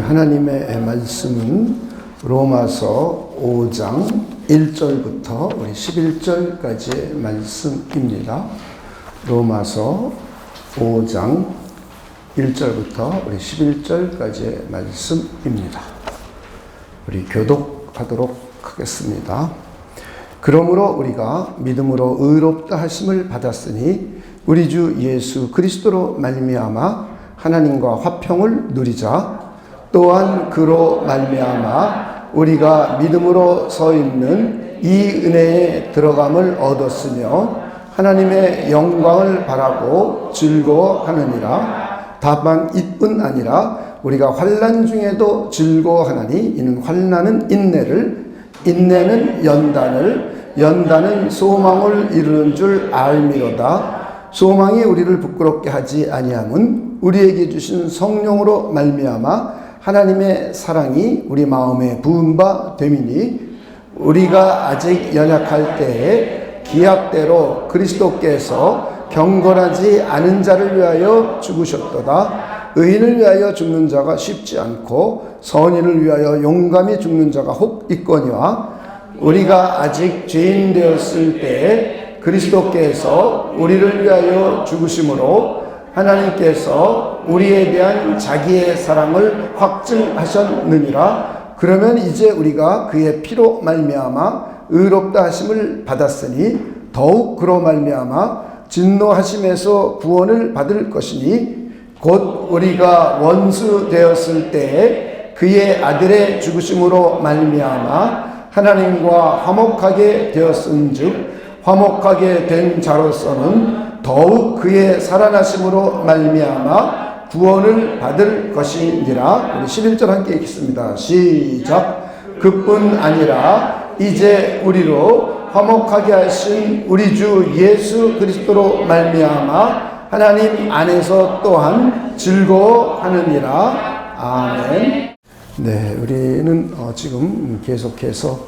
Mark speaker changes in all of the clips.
Speaker 1: 하나님의 말씀은 로마서 5장 1절부터 우리 11절까지의 말씀입니다. 로마서 5장 1절부터 우리 11절까지의 말씀입니다. 우리 교독하도록 하겠습니다. 그러므로 우리가 믿음으로 의롭다 하심을 받았으니 우리 주 예수 그리스도로 말미암아 하나님과 화평을 누리자. 또한 그로 말미암아 우리가 믿음으로 서 있는 이 은혜에 들어감을 얻었으며 하나님의 영광을 바라고 즐거워하느니라. 다만 이뿐 아니라 우리가 환난 중에도 즐거워하나니 이는 환난은 인내를, 인내는 연단을, 연단은 소망을 이루는 줄 알미로다. 소망이 우리를 부끄럽게 하지 아니함은 우리에게 주신 성령으로 말미암아 하나님의 사랑이 우리 마음에 부은 바 됨이니 우리가 아직 연약할 때에 기약대로 그리스도께서 경건하지 않은 자를 위하여 죽으셨도다. 의인을 위하여 죽는 자가 쉽지 않고 선인을 위하여 용감히 죽는 자가 혹 있거니와 우리가 아직 죄인 되었을 때에 그리스도께서 우리를 위하여 죽으심으로 하나님께서 우리에 대한 자기의 사랑을 확증하셨느니라. 그러면 이제 우리가 그의 피로 말미암아 의롭다 하심을 받았으니 더욱 그로 말미암아 진노하심에서 구원을 받을 것이니 곧 우리가 원수 되었을 때에 그의 아들의 죽으심으로 말미암아 하나님과 화목하게 되었은즉 화목하게 된 자로서는 더욱 그의 살아나심으로 말미암아 구원을 받을 것이니라. 우리 11절 함께 읽겠습니다. 시작. 그뿐 아니라 이제 우리로 화목하게 하신 우리 주 예수 그리스도로 말미암아 하나님 안에서 또한 즐거워하느니라. 아멘. 네, 우리는 지금 계속해서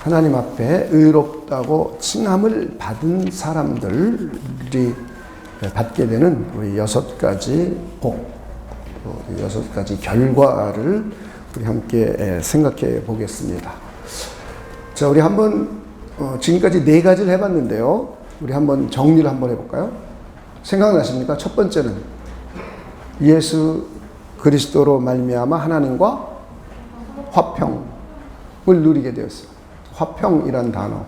Speaker 1: 하나님 앞에 의롭다고 칭함을 받은 사람들이 받게 되는 우리 6가지 복, 6가지 결과를 우리 함께 생각해 보겠습니다. 자, 우리 한번 지금까지 4가지를 해봤는데요. 우리 한번 정리를 한번 해볼까요? 생각나십니까? 첫 번째는 예수 그리스도로 말미암아 하나님과 화평을 누리게 되었어요. 화평이란 단어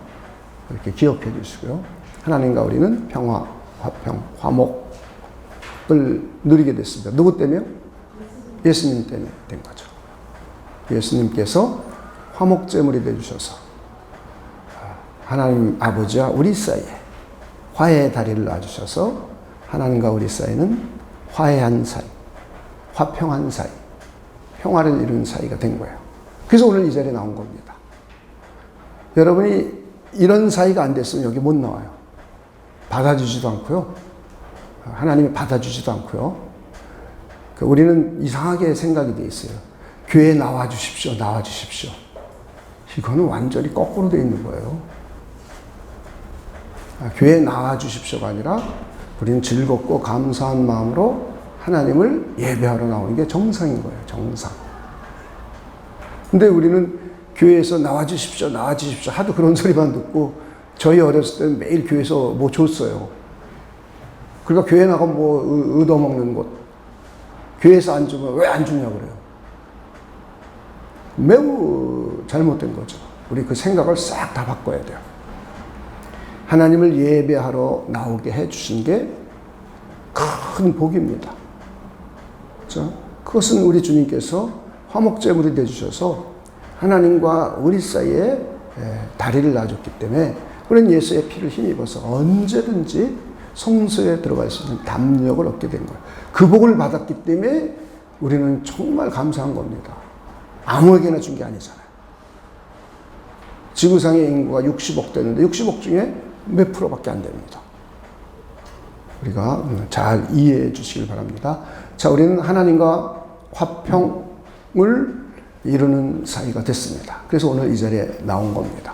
Speaker 1: 이렇게 기억해 주시고요. 하나님과 우리는 평화, 화평, 화목을 누리게 됐습니다. 누구 때문에요? 예수님 때문에 된 거죠. 예수님께서 화목제물이 되주셔서 하나님 아버지와 우리 사이에 화해의 다리를 놔주셔서 하나님과 우리 사이는 화해한 사이, 화평한 사이, 평화를 이루는 사이가 된 거예요. 그래서 오늘 이 자리에 나온 겁니다. 여러분이 이런 사이가 안 됐으면 여기 못 나와요. 받아주지도 않고요. 하나님이 받아주지도 않고요. 우리는 이상하게 생각이 돼 있어요. 교회에 나와주십시오. 나와주십시오. 이거는 완전히 거꾸로 돼 있는 거예요. 교회에 나와주십시오가 아니라 우리는 즐겁고 감사한 마음으로 하나님을 예배하러 나오는 게 정상인 거예요. 정상. 근데 우리는 교회에서 나와주십시오, 나와주십시오 하도 그런 소리만 듣고 저희 어렸을 때는 매일 교회에서 뭐 줬어요. 그러니까 교회 나가면 뭐 얻어먹는 것. 교회에서 안 주면 왜 안 주냐고 그래요. 매우 잘못된 거죠. 우리 그 생각을 싹 다 바꿔야 돼요. 하나님을 예배하러 나오게 해주신 게 큰 복입니다. 그렇죠? 그것은 우리 주님께서 화목제물이 되주셔서 하나님과 우리 사이에 다리를 놔줬기 때문에 우리는 예수의 피를 힘입어서 언제든지 성소에 들어갈 수 있는 담력을 얻게 된 거예요. 그 복을 받았기 때문에 우리는 정말 감사한 겁니다. 아무에게나 준 게 아니잖아요. 지구상의 인구가 60억 되는데 60억 중에 몇 프로밖에 안 됩니다. 우리가 잘 이해해 주시길 바랍니다. 자, 우리는 하나님과 화평을 이루는 사이가 됐습니다. 그래서 오늘 이 자리에 나온 겁니다.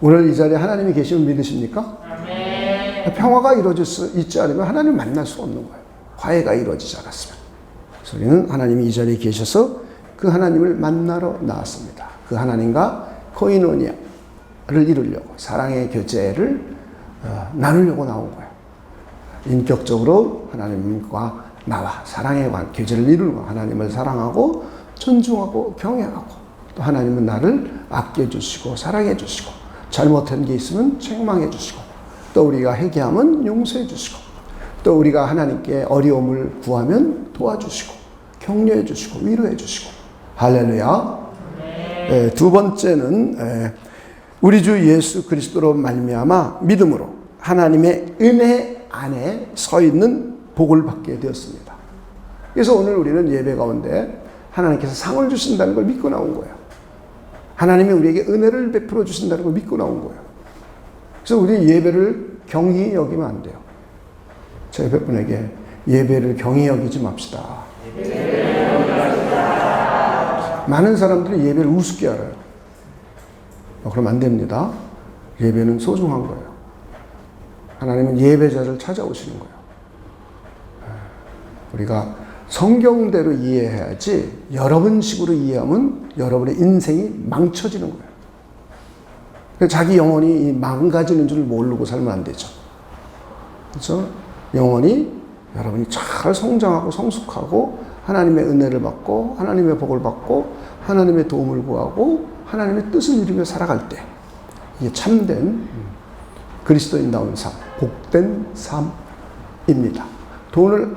Speaker 1: 오늘 이 자리에 하나님이 계시면 믿으십니까? 평화가 이루어질 수 있지 않으면 하나님을 만날 수 없는 거예요. 화해가 이루어지지 않았으면. 그래서 우리는 하나님이 이 자리에 계셔서 그 하나님을 만나러 나왔습니다. 그 하나님과 코이노니아를 이루려고, 사랑의 교제를 나누려고 나온 거예요. 인격적으로 하나님과 나와 사랑의 교제를 이루고, 하나님을 사랑하고 존중하고 경외하고, 또 하나님은 나를 아껴주시고 사랑해주시고, 잘못한 게 있으면 책망해주시고, 또 우리가 회개하면 용서해주시고, 또 우리가 하나님께 어려움을 구하면 도와주시고 격려해주시고 위로해주시고. 할렐루야. 네, 두 번째는 우리 주 예수 그리스도로 말미암아 믿음으로 하나님의 은혜 안에 서 있는 복을 받게 되었습니다. 그래서 오늘 우리는 예배 가운데 하나님께서 상을 주신다는 걸 믿고 나온 거예요. 하나님이 우리에게 은혜를 베풀어 주신다는 걸 믿고 나온 거예요. 그래서 우리 예배를 경히 여기면 안 돼요. 제 옆에 분에게 예배를 경히 여기지 맙시다. 많은 사람들이 예배를 우습게 알아요. 그러면 안 됩니다. 예배는 소중한 거예요. 하나님은 예배자를 찾아오시는 거예요. 우리가 성경대로 이해해야지, 여러분식으로 이해하면 여러분의 인생이 망쳐지는 거예요. 자기 영혼이 망가지는 줄 모르고 살면 안 되죠. 그래서 영혼이 여러분이 잘 성장하고 성숙하고 하나님의 은혜를 받고 하나님의 복을 받고 하나님의 도움을 구하고 하나님의 뜻을 이루며 살아갈 때, 이게 참된 그리스도인다운 삶, 복된 삶입니다. 돈을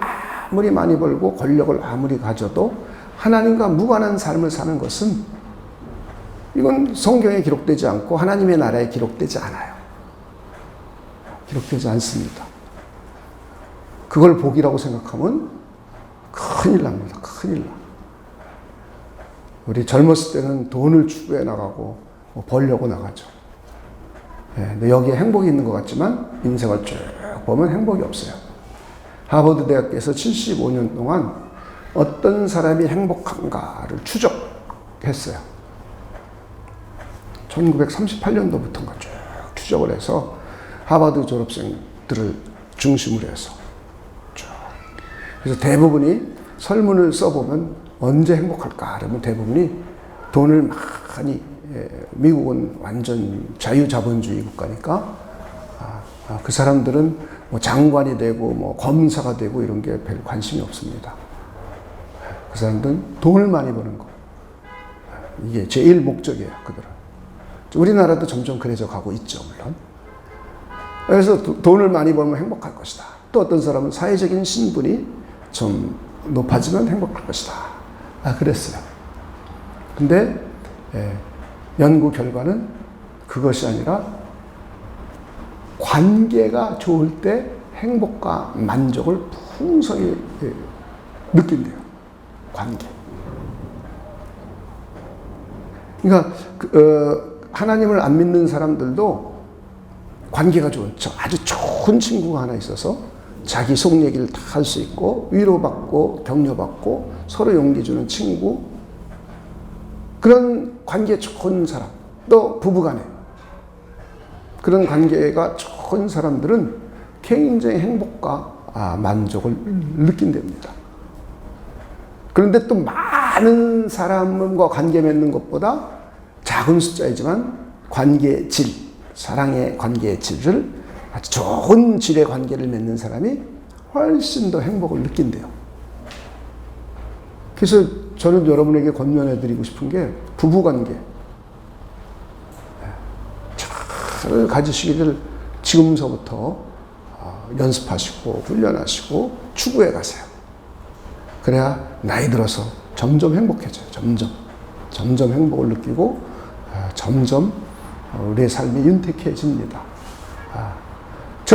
Speaker 1: 아무리 많이 벌고 권력을 아무리 가져도 하나님과 무관한 삶을 사는 것은, 이건 성경에 기록되지 않고 하나님의 나라에 기록되지 않아요. 기록되지 않습니다. 그걸 복이라고 생각하면 큰일 납니다. 큰일 나. 우리 젊었을 때는 돈을 추구해 나가고 벌려고 나가죠. 근데 여기에 행복이 있는 것 같지만 인생을 쭉 보면 행복이 없어요. 하버드 대학에서 75년 동안 어떤 사람이 행복한가를 추적했어요. 1938년도부터인가 쭉 추적을 해서 하버드 졸업생들을 중심으로 해서 쭉. 그래서 대부분이 설문을 써보면 언제 행복할까? 그러면 대부분이 돈을 많이, 미국은 완전 자유자본주의 국가니까 그 사람들은 뭐 장관이 되고 뭐 검사가 되고 이런 게 별 관심이 없습니다. 그 사람들은 돈을 많이 버는 거. 이게 제일 목적이에요, 그들은. 우리나라도 점점 그래져 가고 있죠, 물론. 그래서 돈을 많이 벌면 행복할 것이다. 또 어떤 사람은 사회적인 신분이 좀 높아지면 행복할 것이다. 그랬어요. 근데 연구 결과는 그것이 아니라 관계가 좋을 때 행복과 만족을 풍성히 느낀대요. 관계. 그러니까 하나님을 안 믿는 사람들도 관계가 좋은, 아주 좋은 친구가 하나 있어서 자기 속 얘기를 다 할 수 있고 위로받고 격려받고 서로 용기 주는 친구, 그런 관계 좋은 사람, 또 부부간에 그런 관계가 좋은 사람들은 굉장히 행복과 만족을 느낀답니다. 그런데 또 많은 사람과 관계 맺는 것보다 작은 숫자이지만 관계의 질, 사랑의 관계의 질을, 아주 좋은 질의 관계를 맺는 사람이 훨씬 더 행복을 느낀대요. 그래서 저는 여러분에게 권면해 드리고 싶은 게, 부부관계 잘 가지시기를 지금서부터 연습하시고 훈련하시고 추구해 가세요. 그래야 나이 들어서 점점 행복해져요. 점점 행복을 느끼고 점점 우리의 삶이 윤택해집니다.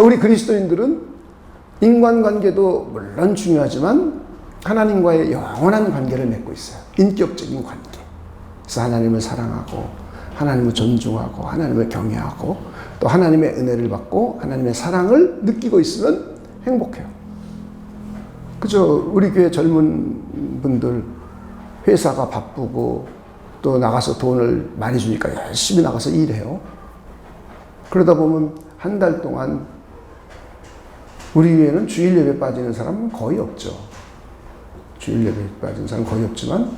Speaker 1: 우리 그리스도인들은 인간관계도 물론 중요하지만 하나님과의 영원한 관계를 맺고 있어요. 인격적인 관계. 그래서 하나님을 사랑하고 하나님을 존중하고 하나님을 경외하고 또 하나님의 은혜를 받고 하나님의 사랑을 느끼고 있으면 행복해요. 그죠? 우리 교회 젊은 분들 회사가 바쁘고 또 나가서 돈을 많이 주니까 열심히 나가서 일해요. 그러다 보면 한 달 동안 우리 교회는 주일 예배 빠지는 사람은 거의 없죠. 주일 예배에 빠진 사람 거의 없지만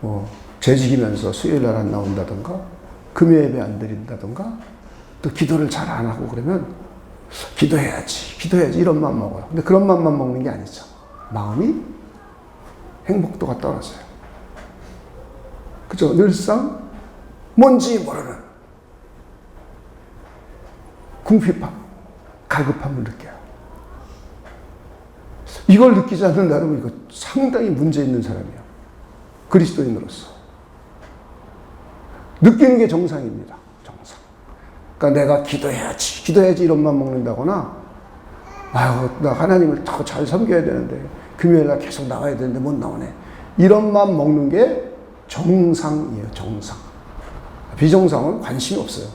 Speaker 1: 뭐 재직이면서 수요일 날 안 나온다던가 금요 예배 안 드린다던가 또 기도를 잘 안 하고 그러면 기도해야지 이런 마음 먹어요. 근데 그런 마음만 먹는 게 아니죠. 마음이 행복도가 떨어져요. 그죠? 늘상 뭔지 모르는 궁핍함, 갈급함을 느껴요. 이걸 느끼지 않는 나는 이거 상당히 문제 있는 사람이에요. 그리스도인으로서. 느끼는 게 정상입니다. 정상. 그러니까 내가 기도해야지 이런 맘 먹는다거나 아유, 나 하나님을 더 잘 섬겨야 되는데 금요일 날 계속 나와야 되는데 못 나오네. 이런 맘 먹는 게 정상이에요. 정상. 비정상은 관심이 없어요.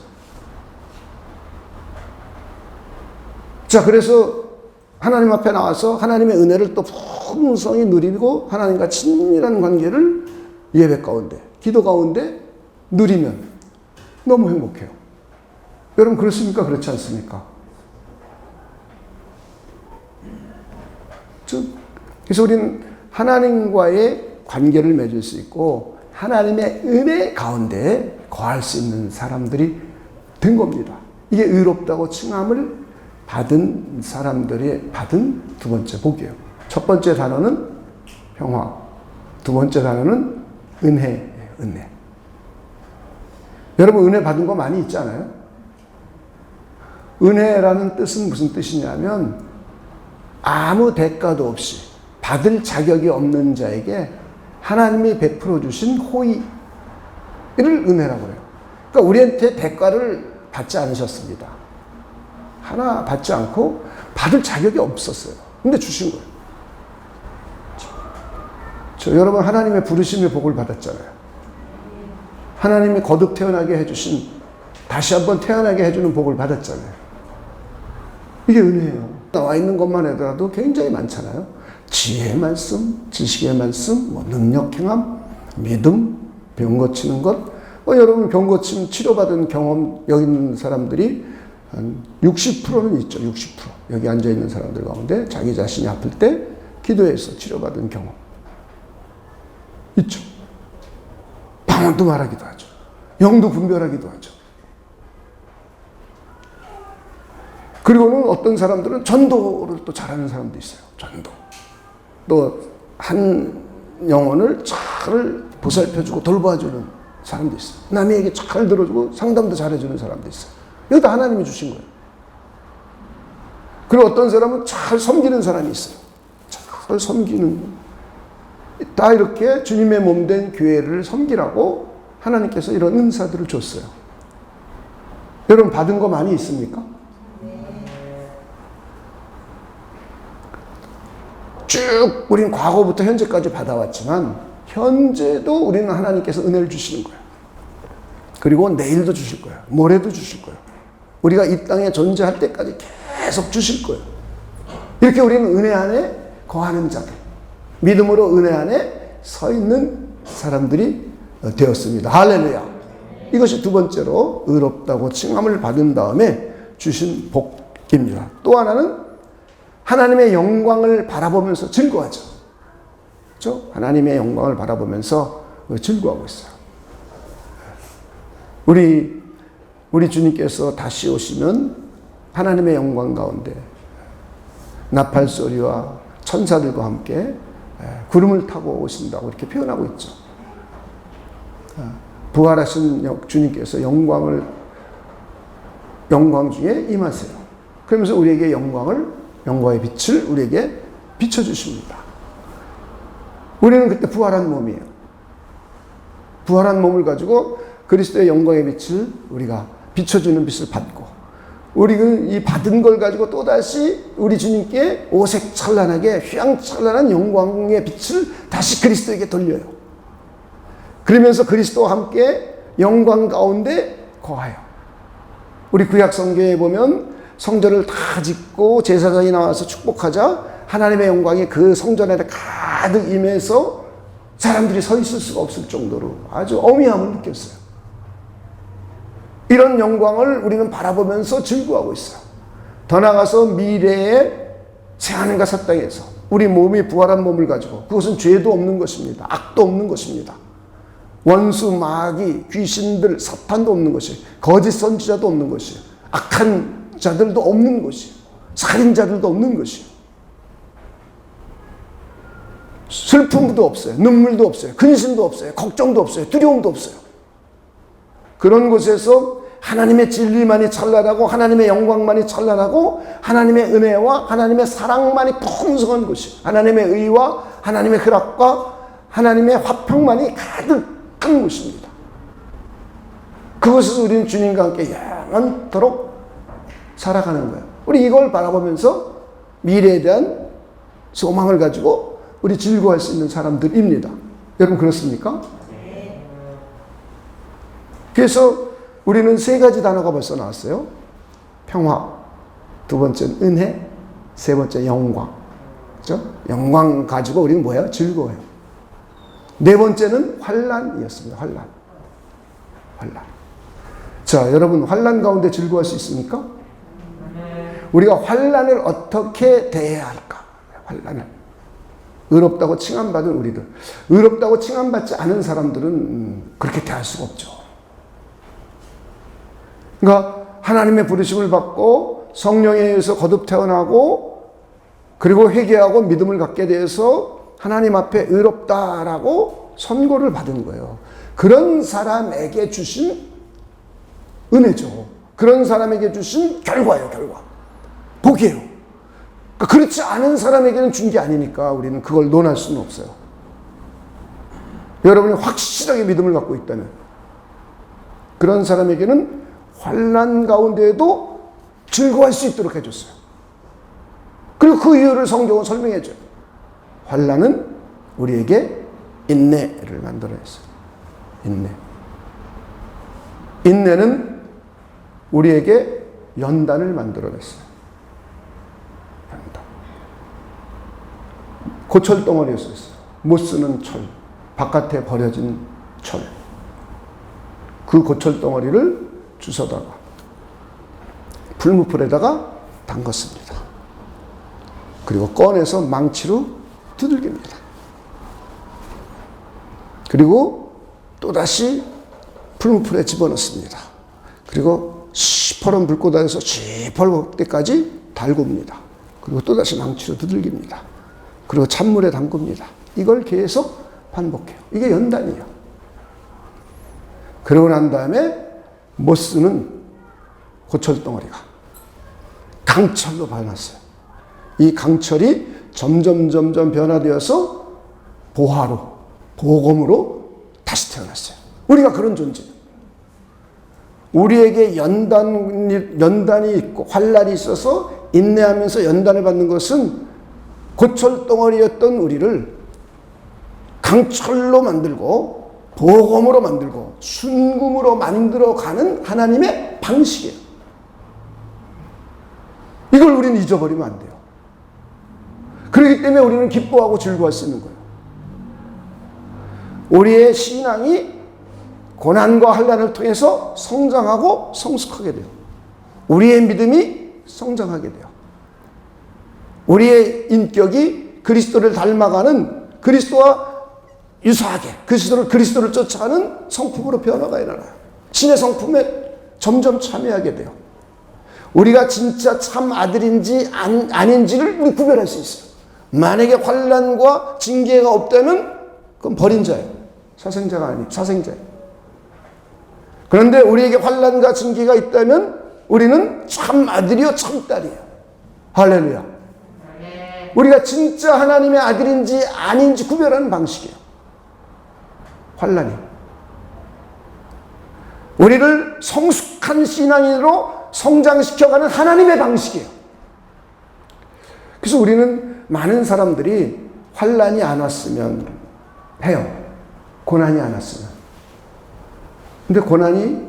Speaker 1: 자, 그래서 하나님 앞에 나와서 하나님의 은혜를 또 풍성히 누리고 하나님과 친밀한 관계를 예배 가운데, 기도 가운데 누리면 너무 행복해요. 여러분 그렇습니까? 그렇지 않습니까? 그래서 우리는 하나님과의 관계를 맺을 수 있고 하나님의 은혜 가운데 거할 수 있는 사람들이 된 겁니다. 이게 의롭다고 칭함을 받은 사람들이 받은 두 번째 복이에요. 첫 번째 단어는 평화, 두 번째 단어는 은혜예요. 은혜. 여러분 은혜 받은 거 많이 있지 않아요? 은혜라는 뜻은 무슨 뜻이냐면 아무 대가도 없이 받을 자격이 없는 자에게 하나님이 베풀어 주신 호의를 은혜라고 해요. 그러니까 우리한테 대가를 받지 않으셨습니다. 하나 받지 않고 받을 자격이 없었어요. 근데 주신 거예요. 여러분 하나님의 부르심의 복을 받았잖아요. 하나님이 거듭 태어나게 해주신 다시 한번 태어나게 해주는 복을 받았잖아요. 이게 은혜예요. 나와 있는 것만 해도 굉장히 많잖아요. 지혜의 말씀, 지식의 말씀, 능력 행함, 믿음, 병 고치는 것. 여러분 병 고침 치료받은 경험 여기 있는 사람들이 한 60%는 있죠. 60%. 여기 앉아있는 사람들 가운데 자기 자신이 아플 때 기도해서 치료받은 경험 있죠. 방언도 말하기도 하죠. 영도 분별하기도 하죠. 그리고는 어떤 사람들은 전도를 또 잘하는 사람도 있어요. 전도. 또 한 영혼을 잘 보살펴주고 돌봐주는 사람도 있어요. 남에게 잘 들어주고 상담도 잘해주는 사람도 있어요. 이거 다 하나님이 주신 거예요. 그리고 어떤 사람은 잘 섬기는 사람이 있어요. 잘 섬기는. 다 이렇게 주님의 몸된 교회를 섬기라고 하나님께서 이런 은사들을 줬어요. 여러분 받은 거 많이 있습니까? 쭉 우리는 과거부터 현재까지 받아왔지만 현재도 우리는 하나님께서 은혜를 주시는 거예요. 그리고 내일도 주실 거예요. 모레도 주실 거예요. 우리가 이 땅에 존재할 때까지 계속 주실 거예요. 이렇게 우리는 은혜 안에 거하는 자들, 믿음으로 은혜 안에 서 있는 사람들이 되었습니다. 할렐루야. 이것이 두 번째로 의롭다고 칭함을 받은 다음에 주신 복입니다. 또 하나는 하나님의 영광을 바라보면서 즐거워하죠. 그렇죠? 하나님의 영광을 바라보면서 즐거워하고 있어요. 우리 주님께서 다시 오시면 하나님의 영광 가운데 나팔 소리와 천사들과 함께 구름을 타고 오신다고 이렇게 표현하고 있죠. 부활하신 주님께서 영광 중에 임하세요. 그러면서 우리에게 영광의 빛을 우리에게 비춰주십니다. 우리는 그때 부활한 몸이에요. 부활한 몸을 가지고 그리스도의 영광의 빛을 우리가 비춰주는 빛을 받고 우리는 이 받은 걸 가지고 또다시 우리 주님께 오색찬란하게 휘황찬란한 영광의 빛을 다시 그리스도에게 돌려요. 그러면서 그리스도와 함께 영광 가운데 거하여. 우리 구약 성경에 보면 성전을 다 짓고 제사장이 나와서 축복하자 하나님의 영광이 그 성전에 가득 임해서 사람들이 서 있을 수가 없을 정도로 아주 어미함을 느꼈어요. 이런 영광을 우리는 바라보면서 즐거워하고 있어요. 더 나아가서 미래의 새하늘과 새 땅에서 우리 몸이 부활한 몸을 가지고, 그것은 죄도 없는 것입니다. 악도 없는 것입니다. 원수, 마귀, 귀신들, 사탄도 없는 것이에요. 거짓 선지자도 없는 것이에요. 악한 자들도 없는 것이에요. 살인자들도 없는 것이에요. 슬픔도 없어요. 눈물도 없어요. 근심도 없어요. 걱정도 없어요. 두려움도 없어요. 그런 곳에서 하나님의 진리만이 찬란하고 하나님의 영광만이 찬란하고 하나님의 은혜와 하나님의 사랑만이 풍성한 곳이에요. 하나님의 의와 하나님의 허락과 하나님의 화평만이 가득한 곳입니다. 그곳에서 우리는 주님과 함께 영원토록 살아가는 거예요. 우리 이걸 바라보면서 미래에 대한 소망을 가지고 우리 즐거워할 수 있는 사람들입니다. 여러분 그렇습니까? 그래서 우리는 세 가지 단어가 벌써 나왔어요. 평화, 두 번째는 은혜, 세 번째 영광. 그렇죠? 영광 가지고 우리는 뭐예요? 즐거워요. 네 번째는 환난이었습니다. 환난. 자, 여러분 환난 가운데 즐거워할 수 있습니까? 우리가 환난을 어떻게 대해야 할까? 환난을. 의롭다고 칭함받은 우리들. 의롭다고 칭함받지 않은 사람들은 그렇게 대할 수가 없죠. 그러니까 하나님의 부르심을 받고 성령에 의해서 거듭 태어나고 그리고 회개하고 믿음을 갖게 돼서 하나님 앞에 의롭다라고 선고를 받은 거예요. 그런 사람에게 주신 은혜죠. 그런 사람에게 주신 결과예요. 결과. 복이에요. 그러니까 그렇지 않은 사람에게는 준 게 아니니까 우리는 그걸 논할 수는 없어요. 여러분이 확실하게 믿음을 갖고 있다면 그런 사람에게는 환난 가운데에도 즐거워할 수 있도록 해줬어요. 그리고 그 이유를 성경은 설명해줘요. 환난은 우리에게 인내를 만들어냈어요. 인내는 우리에게 연단을 만들어냈어요. 연단. 고철덩어리였어요. 못 쓰는 철, 바깥에 버려진 철. 그 고철덩어리를 주워다가 풀무풀에다가 담갔습니다. 그리고 꺼내서 망치로 두들깁니다. 그리고 또다시 풀무풀에 집어넣습니다. 그리고 시퍼런 불꽃아에서 시퍼럴 때까지 달굽니다. 그리고 또다시 망치로 두들깁니다. 그리고 찬물에 담굽니다. 이걸 계속 반복해요. 이게 연단이에요. 그러고 난 다음에 못 쓰는 고철덩어리가 강철로 변했어요. 이 강철이 점점 변화되어서 보화로, 보검으로 다시 태어났어요. 우리가 그런 존재예요. 우리에게 연단이 있고 환난이 있어서 인내하면서 연단을 받는 것은 고철덩어리였던 우리를 강철로 만들고 보검으로 만들고 순금으로 만들어가는 하나님의 방식이에요. 이걸 우리는 잊어버리면 안 돼요. 그렇기 때문에 우리는 기뻐하고 즐거워할 수 있는 거예요. 우리의 신앙이 고난과 환난을 통해서 성장하고 성숙하게 돼요. 우리의 믿음이 성장하게 돼요. 우리의 인격이 그리스도를 닮아가는 그리스도와 유사하게 그리스도를 쫓아가는 성품으로 변화가 일어나요. 신의 성품에 점점 참여하게 돼요. 우리가 진짜 참 아들인지 아닌지를 우리 구별할 수 있어요. 만약에 환난과 징계가 없다면 그건 버린 자예요. 사생자예요. 그런데 우리에게 환난과 징계가 있다면 우리는 참 아들이요 참 딸이에요. 할렐루야. 우리가 진짜 하나님의 아들인지 아닌지 구별하는 방식이에요. 환난이 우리를 성숙한 신앙인으로 성장시켜가는 하나님의 방식이에요. 그래서 우리는 많은 사람들이 환난이 안 왔으면 해요. 고난이 안 왔으면. 근데 고난이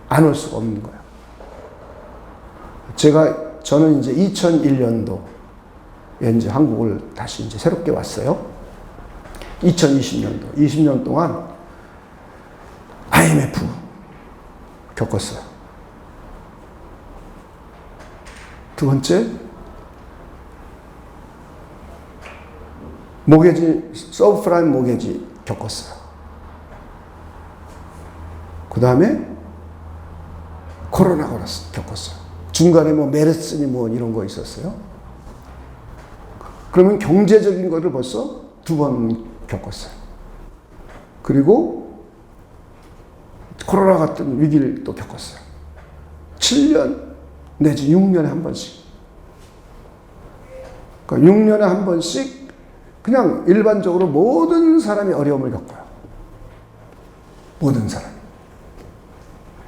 Speaker 1: 안 올 수가 없는 거예요. 저는 이제 2001년도에 이제 한국을 다시 이제 새롭게 왔어요. 2020년도, 20년 동안 IMF 겪었어요. 두 번째, 모계지, 서브프라임 모계지 겪었어요. 그 다음에 코로나 겪었어요. 중간에 뭐 메르스니 뭐 이런 거 있었어요. 그러면 경제적인 거를 벌써 2번 겪었어요. 그리고 코로나 같은 위기를 또 겪었어요. 7년 내지 6년에 한 번씩. 그러니까 6년에 한 번씩 그냥 일반적으로 모든 사람이 어려움을 겪어요. 모든 사람이.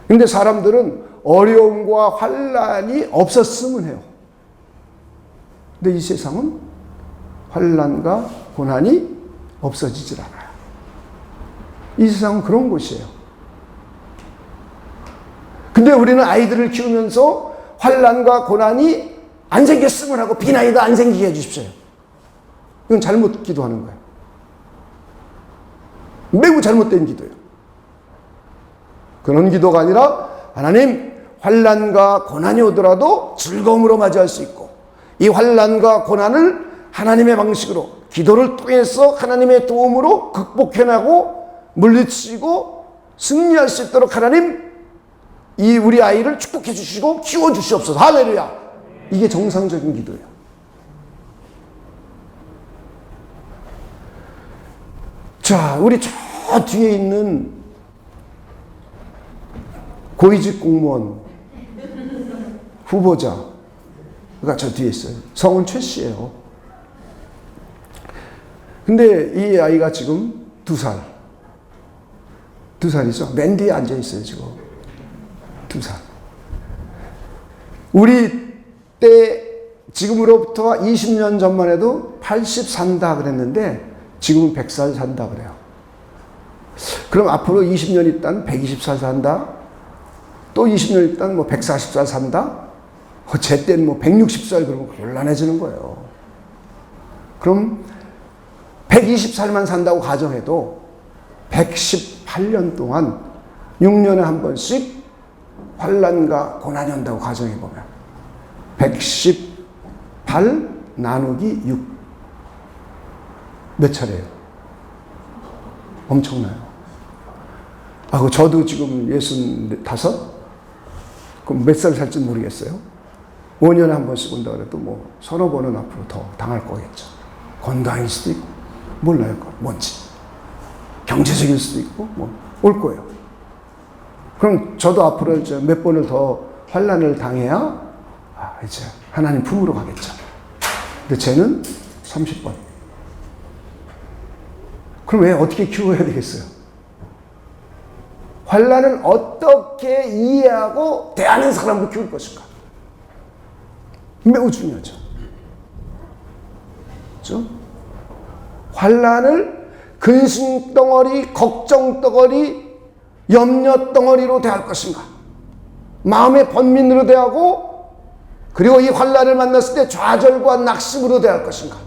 Speaker 1: 근데 사람들은 어려움과 환란이 없었으면 해요. 근데 이 세상은 환란과 고난이 없어지질 않아요. 이 세상은 그런 곳이에요. 근데 우리는 아이들을 키우면서 환란과 고난이 안 생겼으면 하고 비나이도 안 생기게 해주십시오. 이건 잘못 기도하는 거예요. 매우 잘못된 기도예요. 그런 기도가 아니라 하나님 환란과 고난이 오더라도 즐거움으로 맞이할 수 있고 이 환란과 고난을 하나님의 방식으로 기도를 통해서 하나님의 도움으로 극복해나고 물리치고 승리할 수 있도록 하나님 이 우리 아이를 축복해 주시고 키워 주시옵소서. 할렐루야. 이게 정상적인 기도예요. 자, 우리 저 뒤에 있는 고위직 공무원 후보자가 저 뒤에 있어요. 성은 최 씨예요. 근데 이 아이가 지금 2살. 2살이죠. 맨 뒤에 앉아 있어요, 지금. 2살. 우리 때 지금으로부터 20년 전만 해도 80 산다 그랬는데 지금은 100살 산다 그래요. 그럼 앞으로 20년 있다는 120살 산다? 또 20년 있다는 뭐 140살 산다? 제 때는 뭐 160살 그러면 곤란해지는 거예요. 그럼 120살만 산다고 가정해도 118년 동안 6년에 한 번씩 환란과 고난이 온다고 가정해보면 118 나누기 6 몇 차례예요? 엄청나요. 아, 저도 지금 65? 그럼 몇 살 살지 모르겠어요. 5년에 한 번씩 온다 그래도 뭐 서너 번은 앞으로 더 당할 거겠죠. 건강일 수도 있고 몰라요. 뭔지. 경제적일 수도 있고 뭐 올 거예요. 그럼 저도 앞으로 이제 몇 번을 더 환란을 당해야 이제 하나님 품으로 가겠죠. 근데 쟤는 30번. 그럼 왜 어떻게 키워야 되겠어요? 환란을 어떻게 이해하고 대하는 사람으로 키울 것인가? 매우 중요하죠. 그렇죠? 환란을 근심 덩어리, 걱정 덩어리, 염려 덩어리로 대할 것인가? 마음의 번민으로 대하고 그리고 이 환란을 만났을 때 좌절과 낙심으로 대할 것인가?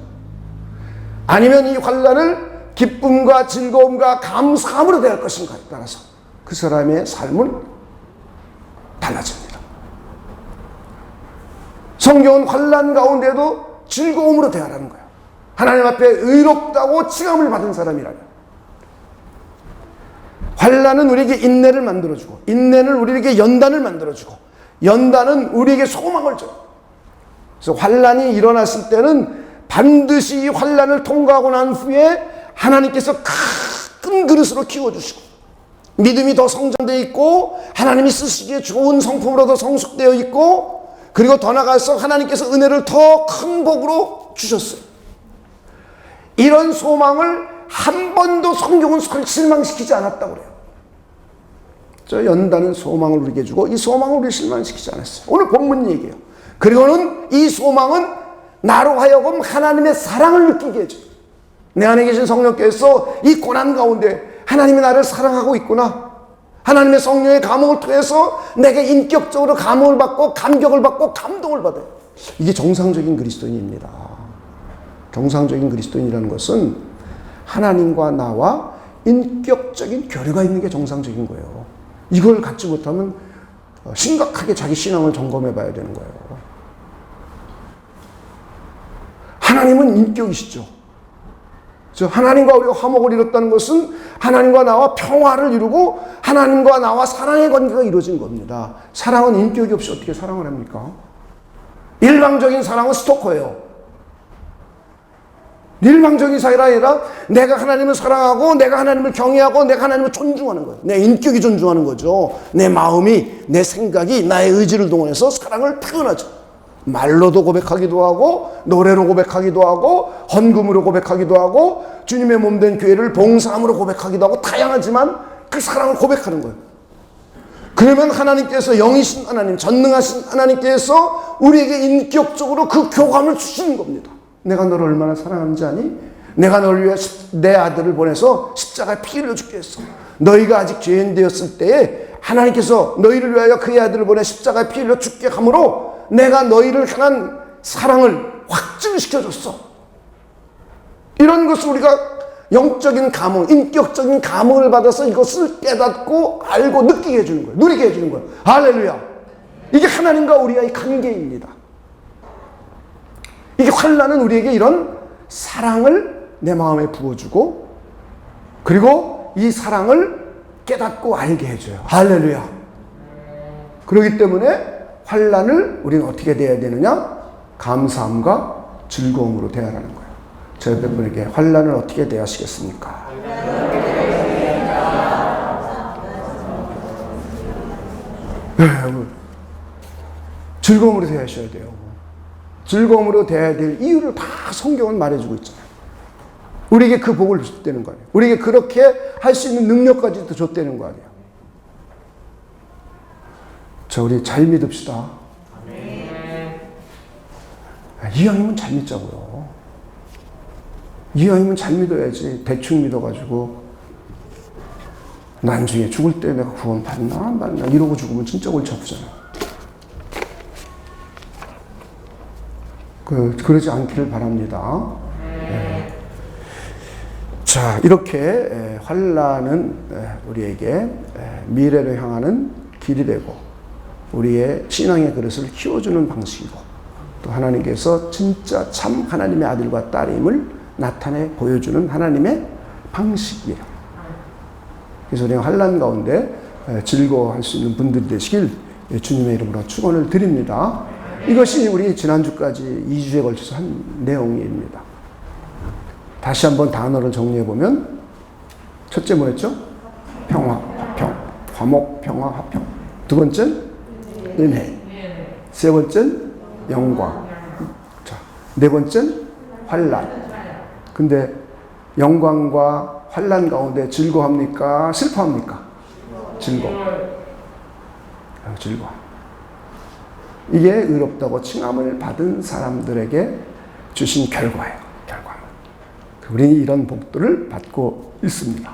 Speaker 1: 아니면 이 환란을 기쁨과 즐거움과 감사함으로 대할 것인가에 따라서 그 사람의 삶은 달라집니다. 성경은 환란 가운데도 즐거움으로 대하라는 거예요. 하나님 앞에 의롭다고 칭함을 받은 사람이라면. 환란은 우리에게 인내를 만들어주고 인내는 우리에게 연단을 만들어주고 연단은 우리에게 소망을 줘요. 그래서 환란이 일어났을 때는 반드시 이 환란을 통과하고 난 후에 하나님께서 큰 그릇으로 키워주시고 믿음이 더 성장되어 있고 하나님이 쓰시기에 좋은 성품으로 더 성숙되어 있고 그리고 더 나아가서 하나님께서 은혜를 더 큰 복으로 주셨어요. 이런 소망을 한 번도 성경은 실망시키지 않았다고 그래요. 저 연단은 소망을 우리에게 주고 이 소망을 우리 실망시키지 않았어요. 오늘 본문 얘기예요. 그리고는 이 소망은 나로 하여금 하나님의 사랑을 느끼게 해줘요. 내 안에 계신 성령께서 이 고난 가운데 하나님이 나를 사랑하고 있구나. 하나님의 성령의 감흥을 통해서 내게 인격적으로 감흥을 받고 감격을 받고 감동을 받아요. 이게 정상적인 그리스도인입니다. 정상적인 그리스도인이라는 것은 하나님과 나와 인격적인 교류가 있는 게 정상적인 거예요. 이걸 갖지 못하면 심각하게 자기 신앙을 점검해 봐야 되는 거예요. 하나님은 인격이시죠. 하나님과 우리가 화목을 이뤘다는 것은 하나님과 나와 평화를 이루고 하나님과 나와 사랑의 관계가 이루어진 겁니다. 사랑은 인격이 없이 어떻게 사랑을 합니까? 일방적인 사랑은 스토커예요. 일방적인 사랑이 아니라 내가 하나님을 사랑하고 내가 하나님을 경외하고 내가 하나님을 존중하는 거예요. 내 인격이 존중하는 거죠. 내 마음이, 내 생각이, 나의 의지를 동원해서 사랑을 표현하죠. 말로도 고백하기도 하고 노래로 고백하기도 하고 헌금으로 고백하기도 하고 주님의 몸된 교회를 봉사함으로 고백하기도 하고 다양하지만 그 사랑을 고백하는 거예요. 그러면 하나님께서 영이신 하나님, 전능하신 하나님께서 우리에게 인격적으로 그 교감을 주시는 겁니다. 내가 너를 얼마나 사랑하는지 아니? 내가 너를 위해 내 아들을 보내서 십자가에 피 흘려 죽게 했어. 너희가 아직 죄인 되었을 때에 하나님께서 너희를 위하여 그의 아들을 보내 십자가에 피 흘려 죽게 함으로 내가 너희를 향한 사랑을 확증시켜줬어. 이런 것을 우리가 영적인 감흥, 인격적인 감흥을 받아서 이것을 깨닫고 알고 느끼게 해주는 거예요. 누리게 해주는 거예요. 할렐루야. 이게 하나님과 우리의 관계입니다. 이게 환난은 우리에게 이런 사랑을 내 마음에 부어주고 그리고 이 사랑을 깨닫고 알게 해줘요. 할렐루야. 그렇기 때문에 환난을 우리는 어떻게 대해야 되느냐? 감사함과 즐거움으로 대하라는 거예요. 저 옆에 분에게 환난을 어떻게 대하시겠습니까? 즐거움으로 대하셔야 돼요. 즐거움으로 대해야 될 이유를 다 성경은 말해주고 있잖아요. 우리에게 그 복을 줬다는 거 아니에요. 우리에게 그렇게 할 수 있는 능력까지도 줬다는 거 아니에요. 자, 우리 잘 믿읍시다. 이왕이면 잘 믿자고요. 이왕이면 잘 믿어야지. 대충 믿어가지고 나중에 죽을 때 내가 구원 받나 안 받나 이러고 죽으면 진짜 골치 아프잖아요. 그러지 않기를 바랍니다. 네. 자, 이렇게 환난은 우리에게 미래를 향하는 길이 되고 우리의 신앙의 그릇을 키워주는 방식이고 또 하나님께서 진짜 참 하나님의 아들과 딸임을 나타내 보여주는 하나님의 방식이에요. 그래서 우리가 환난 가운데 즐거워할 수 있는 분들이 되시길 주님의 이름으로 축원을 드립니다. 이것이 우리 지난주까지 2주에 걸쳐서 한 내용입니다. 다시 한번 단어를 정리해보면 첫째 뭐였죠? 평화, 화평, 화목, 평화, 화평. 두 번째 은혜. 세 번째 영광. 자, 네 번째 환난. 근데 영광과 환난 가운데 즐거워합니까? 슬퍼합니까? 즐거워. 즐거워. 이게 의롭다고 칭함을 받은 사람들에게 주신 결과예요. 결과는. 우리는 이런 복들을 받고 있습니다.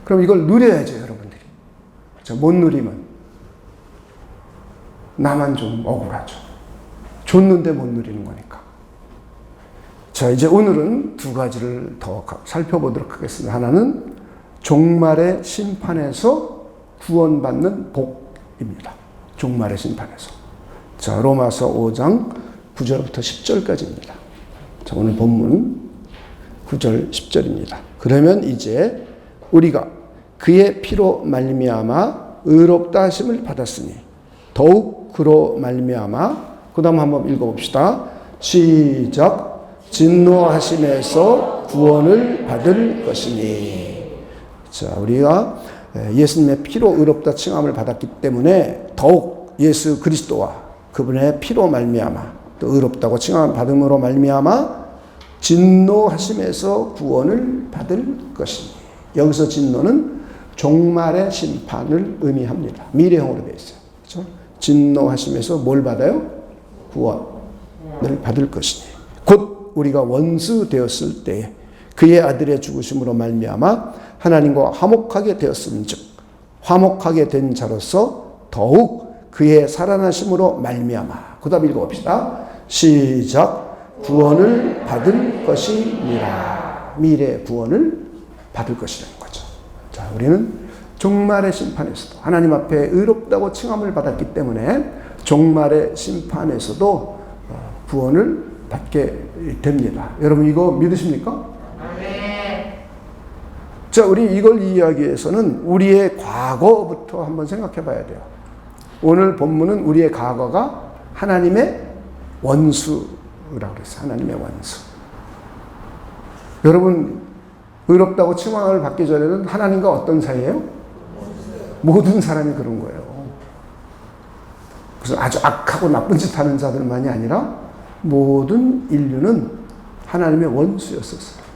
Speaker 1: 그럼 이걸 누려야죠, 여러분들이. 못 누리면 나만 좀 억울하죠. 줬는데 못 누리는 거니까. 자, 이제 오늘은 두 가지를 더 살펴보도록 하겠습니다. 하나는 종말의 심판에서 구원받는 복입니다. 종말의 심판에서. 자, 로마서 5장 9절부터 10절까지입니다. 자, 오늘 본문 9절 10절입니다. 그러면 이제 우리가 그의 피로 말미암아 의롭다 하심을 받았으니 더욱 그로 말미암아 그 다음 한번 읽어봅시다. 시작. 진노하심에서 구원을 받을 것이니. 자, 우리가 예수님의 피로 의롭다 칭함을 받았기 때문에 더욱 예수 그리스도와 그분의 피로 말미암아 또 의롭다고 칭함을 받음으로 말미암아 진노하심에서 구원을 받을 것이니. 여기서 진노는 종말의 심판을 의미합니다. 미래형으로 되어 있어요. 그렇죠? 진노하심에서 뭘 받아요? 구원을 받을 것이니. 곧 우리가 원수 되었을 때 그의 아들의 죽으심으로 말미암아 하나님과 화목하게 되었음즉 화목하게 된 자로서 더욱 그의 살아나심으로 말미암아. 그 다음 읽어봅시다. 시작. 구원을 받을 것이니라. 미래 구원을 받을 것이라는 거죠. 자, 우리는 종말의 심판에서도 하나님 앞에 의롭다고 칭함을 받았기 때문에 종말의 심판에서도 구원을 받게 됩니다. 여러분 이거 믿으십니까? 네. 자, 우리 이걸 이해하기 위해서는 우리의 과거부터 한번 생각해 봐야 돼요. 오늘 본문은 우리의 과거가 하나님의 원수라고 그랬어요. 하나님의 원수. 여러분, 의롭다고 칭함을 받기 전에는 하나님과 어떤 사이예요? 모든 사람이 그런 거예요. 그래서 아주 악하고 나쁜 짓 하는 자들만이 아니라 모든 인류는 하나님의 원수였었어요.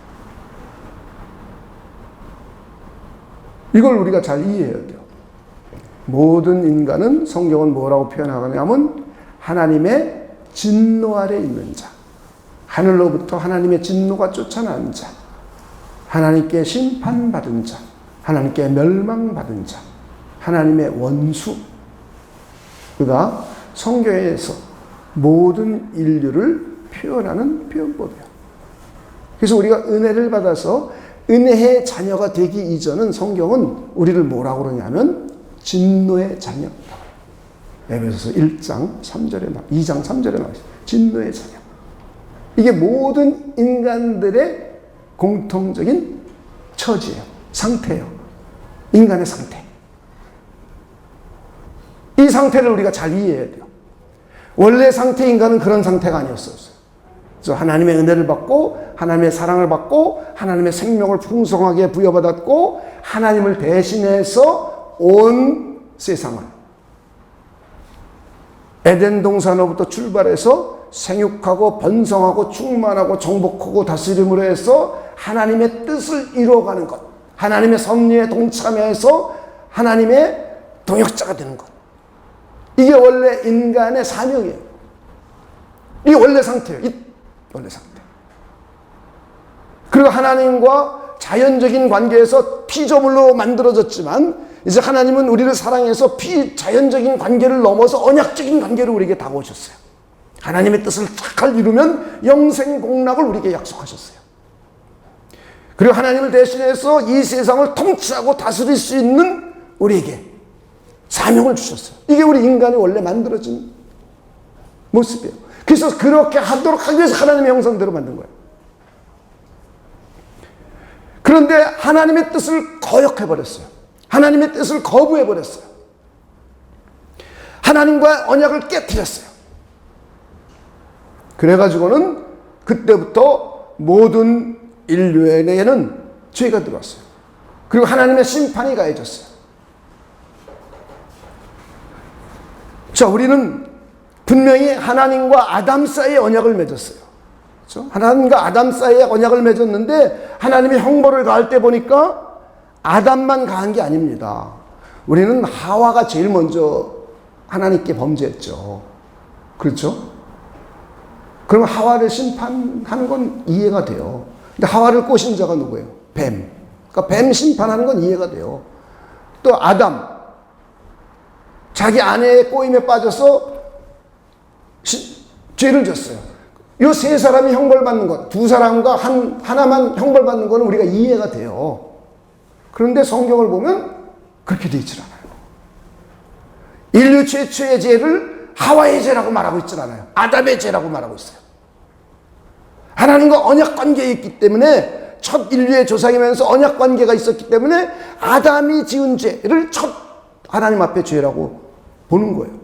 Speaker 1: 이걸 우리가 잘 이해해야 돼요. 모든 인간은 성경은 뭐라고 표현하냐면 하나님의 진노 아래 있는 자, 하늘로부터 하나님의 진노가 쫓아난 자, 하나님께 심판받은 자, 하나님께 멸망받은 자, 하나님의 원수. 그가 성경에서 모든 인류를 표현하는 표현법이에요. 그래서 우리가 은혜를 받아서 은혜의 자녀가 되기 이전은 성경은 우리를 뭐라고 그러냐면 진노의 자녀. 에베소서 1장 3절에 2장 3절에 나와있어요. 진노의 자녀. 이게 모든 인간들의 공통적인 처지예요. 상태예요. 인간의 상태. 이 상태를 우리가 잘 이해해야 돼요. 원래 상태 인간은 그런 상태가 아니었어요. 그래서 하나님의 은혜를 받고 하나님의 사랑을 받고 하나님의 생명을 풍성하게 부여받았고 하나님을 대신해서 온 세상을 에덴 동산으로부터 출발해서 생육하고 번성하고 충만하고 정복하고 다스림으로 해서 하나님의 뜻을 이루어가는 것, 하나님의 섭리에 동참해서 하나님의 동역자가 되는 것, 이게 원래 인간의 사명이에요. 이게 원래 상태예요. 이 원래 상태. 그리고 하나님과 자연적인 관계에서 피조물로 만들어졌지만 이제 하나님은 우리를 사랑해서 비자연적인 관계를 넘어서 언약적인 관계로 우리에게 다가오셨어요. 하나님의 뜻을 잘 이루면 영생공락을 우리에게 약속하셨어요. 그리고 하나님을 대신해서 이 세상을 통치하고 다스릴 수 있는 우리에게 사명을 주셨어요. 이게 우리 인간이 원래 만들어진 모습이에요. 그래서 그렇게 하도록 하기 위해서 하나님의 형상대로 만든 거예요. 그런데 하나님의 뜻을 거역해버렸어요. 하나님의 뜻을 거부해버렸어요. 하나님과의 언약을 깨뜨렸어요. 그래가지고는 그때부터 모든 인류에게는 죄가 들어왔어요. 그리고 하나님의 심판이 가해졌어요. 자, 우리는 분명히 하나님과 아담 사이에 언약을 맺었어요. 그렇죠? 하나님과 아담 사이에 언약을 맺었는데 하나님이 형벌을 가할 때 보니까 아담만 가한 게 아닙니다. 우리는 하와가 제일 먼저 하나님께 범죄했죠. 그렇죠? 그럼 하와를 심판하는 건 이해가 돼요. 근데 하와를 꼬신 자가 누구예요? 뱀. 그러니까 뱀 심판하는 건 이해가 돼요. 또 아담. 자기 아내의 꼬임에 빠져서 죄를 졌어요. 이 세 사람이 형벌받는 것, 두 사람과 하나만 형벌받는 것은 우리가 이해가 돼요. 그런데 성경을 보면 그렇게 되어 있질 않아요. 인류 최초의 죄를 하와의 죄라고 말하고 있질 않아요. 아담의 죄라고 말하고 있어요. 하나님과 언약 관계에 있기 때문에 첫 인류의 조상이면서 언약 관계가 있었기 때문에 아담이 지은 죄를 첫 하나님 앞에 죄라고 보는 거예요.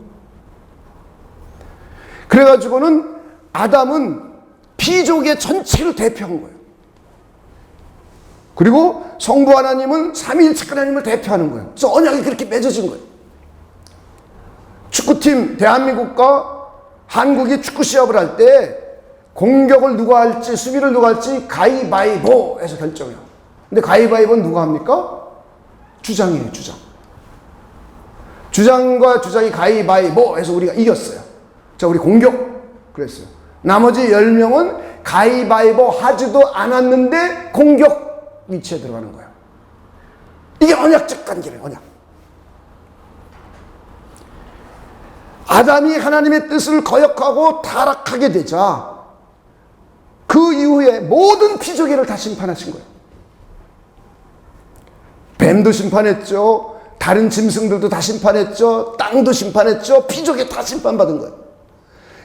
Speaker 1: 그래가지고는 아담은 피족의 전체를 대표한 거예요. 그리고 성부 하나님은 삼위일체 하나님을 대표하는 거예요. 그래서 언약이 그렇게 맺어진 거예요. 축구팀 대한민국과 한국이 축구 시합을 할 때 공격을 누가 할지 수비를 누가 할지 가위바위보에서 결정해요. 근데 가위바위보는 누가 합니까? 주장이에요. 주장과 주장이 가위바위보에서 우리가 이겼어요. 자, 우리 공격 그랬어요. 나머지 10명은 가위바위보 하지도 않았는데 공격 위치에 들어가는 거예요. 이게 언약적 관계예요. 언약. 아담이 하나님의 뜻을 거역하고 타락하게 되자 그 이후에 모든 피조계를 다 심판하신 거예요. 뱀도 심판했죠. 다른 짐승들도 다 심판했죠. 땅도 심판했죠. 피조계 다 심판받은 거예요.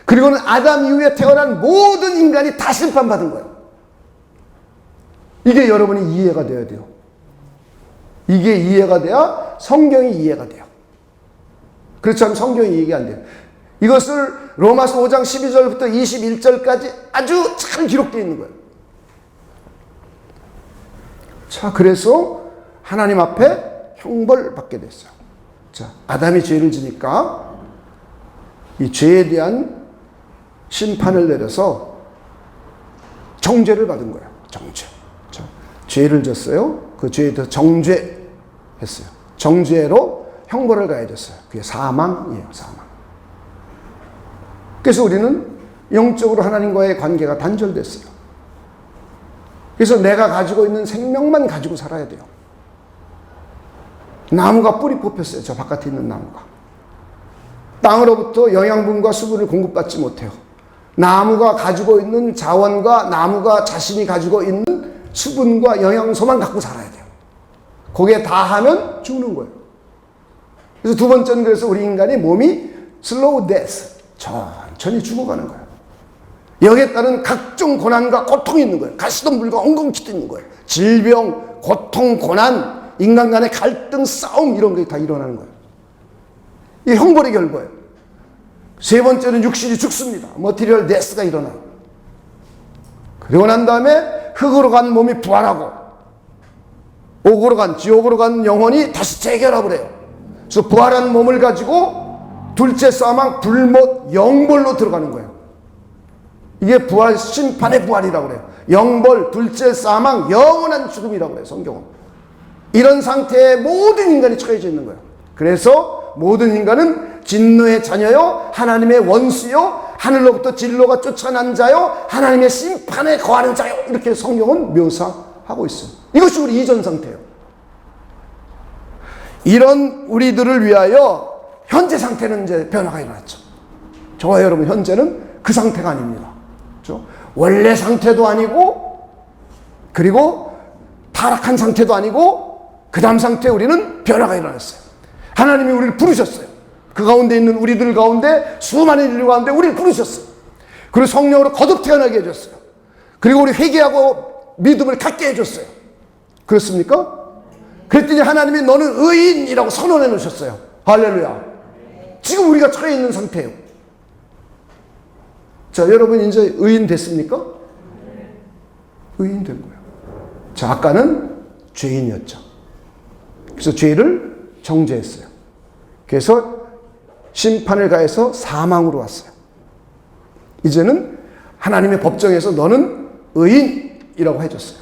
Speaker 1: 그리고는 아담 이후에 태어난 모든 인간이 다 심판받은 거예요. 이게 여러분이 이해가 돼야 돼요. 이게 이해가 돼야 성경이 이해가 돼요. 그렇지 않으면 성경이 이해가 안 돼요. 이것을 로마서 5장 12절부터 21절까지 아주 잘 기록되어 있는 거예요. 자, 그래서 하나님 앞에 형벌받게 됐어요. 자, 아담이 죄를 지니까 이 죄에 대한 심판을 내려서 정죄를 받은 거예요. 정죄. 자, 죄를 졌어요. 그 죄에 대해서 정죄했어요. 정죄로 형벌을 가야 됐어요. 그게 사망이에요. 사망. 그래서 우리는 영적으로 하나님과의 관계가 단절됐어요. 그래서 내가 가지고 있는 생명만 가지고 살아야 돼요. 나무가 뿌리 뽑혔어요. 저 바깥에 있는 나무가. 땅으로부터 영양분과 수분을 공급받지 못해요. 나무가 가지고 있는 자원과 나무가 자신이 가지고 있는 수분과 영양소만 갖고 살아야 돼요. 거기에 다 하면 죽는 거예요. 그래서 두 번째는 그래서 우리 인간의 몸이 슬로우 데스, 천천히 죽어가는 거예요. 여기에 따른 각종 고난과 고통이 있는 거예요. 가시던 불과 엉겅퀴도 있는 거예요. 질병, 고통, 고난, 인간 간의 갈등, 싸움 이런 게 다 일어나는 거예요. 이게 형벌의 결과예요. 세 번째는 육신이 죽습니다. 머티리얼 데스가 일어나요. 그리고 난 다음에 흙으로 간 몸이 부활하고 옥으로 간, 지옥으로 간 영혼이 다시 재결합을 해요. 그래서 부활한 몸을 가지고 둘째 사망, 불못, 영벌로 들어가는 거예요. 이게 부활, 심판의 부활이라고 그래요. 영벌, 둘째 사망, 영원한 죽음이라고 그래요. 성경은. 이런 상태에 모든 인간이 처해져 있는 거예요. 그래서 모든 인간은 진노의 자녀요, 하나님의 원수요, 하늘로부터 진로가 쫓아난 자요, 하나님의 심판에 거하는 자요. 이렇게 성경은 묘사하고 있어요. 이것이 우리 이전 상태예요. 이런 우리들을 위하여 현재 상태는 이제 변화가 일어났죠. 저와 여러분 현재는 그 상태가 아닙니다. 그렇죠? 원래 상태도 아니고, 그리고 타락한 상태도 아니고, 그 다음 상태에 우리는 변화가 일어났어요. 하나님이 우리를 부르셨어요. 그 가운데 있는 우리들 가운데 수많은 인류 가운데 우리를 부르셨어요. 그리고 성령으로 거듭 태어나게 해줬어요. 그리고 우리 회개하고 믿음을 갖게 해줬어요. 그렇습니까? 그랬더니 하나님이 너는 의인이라고 선언해 놓으셨어요. 할렐루야. 지금 우리가 처해 있는 상태예요. 자, 여러분 이제 의인 됐습니까? 의인 된 거예요. 자, 아까는 죄인이었죠. 그래서 죄를 정죄했어요. 그래서 심판을 가해서 사망으로 왔어요. 이제는 하나님의 법정에서 너는 의인이라고 해줬어요.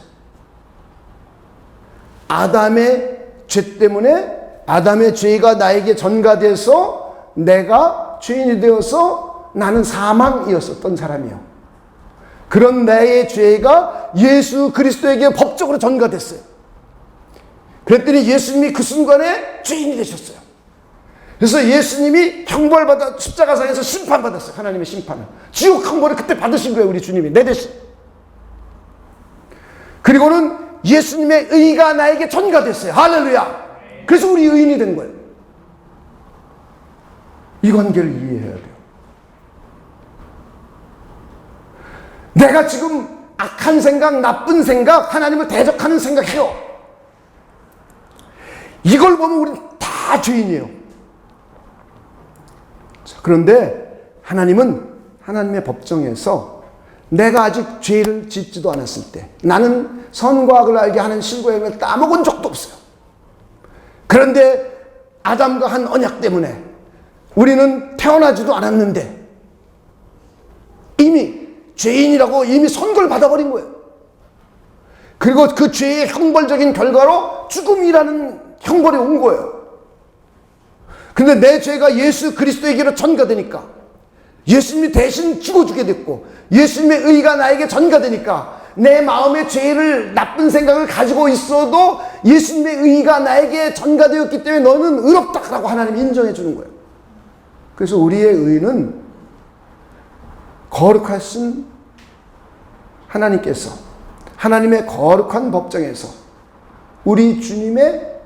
Speaker 1: 아담의 죄 때문에 아담의 죄가 나에게 전가돼서 내가 죄인이 되어서 나는 사망이었었던 사람이요. 그런 나의 죄가 예수 그리스도에게 법적으로 전가됐어요. 그랬더니 예수님이 그 순간에 죄인이 되셨어요. 그래서 예수님이 형벌받아 십자가상에서 심판받았어요. 하나님의 심판을. 지옥 형벌을 그때 받으신 거예요. 우리 주님이 내 대신. 그리고는 예수님의 의가 나에게 전가됐어요. 할렐루야. 그래서 우리 의인이 된 거예요. 이 관계를 이해해야 돼요. 내가 지금 악한 생각, 나쁜 생각, 하나님을 대적하는 생각해요. 이걸 보면 우리는 다 죄인이에요. 그런데 하나님은 하나님의 법정에서 내가 아직 죄를 짓지도 않았을 때, 나는 선과 악을 알게 하는 신과 행을 따먹은 적도 없어요. 그런데 아담과 한 언약 때문에 우리는 태어나지도 않았는데 이미 죄인이라고 이미 선고를 받아버린 거예요. 그리고 그 죄의 형벌적인 결과로 죽음이라는 형벌이 온 거예요. 근데 내 죄가 예수 그리스도에게로 전가되니까, 예수님이 대신 죽어주게 됐고 예수님의 의가 나에게 전가되니까, 내 마음에 죄를, 나쁜 생각을 가지고 있어도 예수님의 의가 나에게 전가되었기 때문에 너는 의롭다라고 하나님이 인정해 주는 거예요. 그래서 우리의 의는 거룩하신 하나님께서 하나님의 거룩한 법정에서 우리 주님의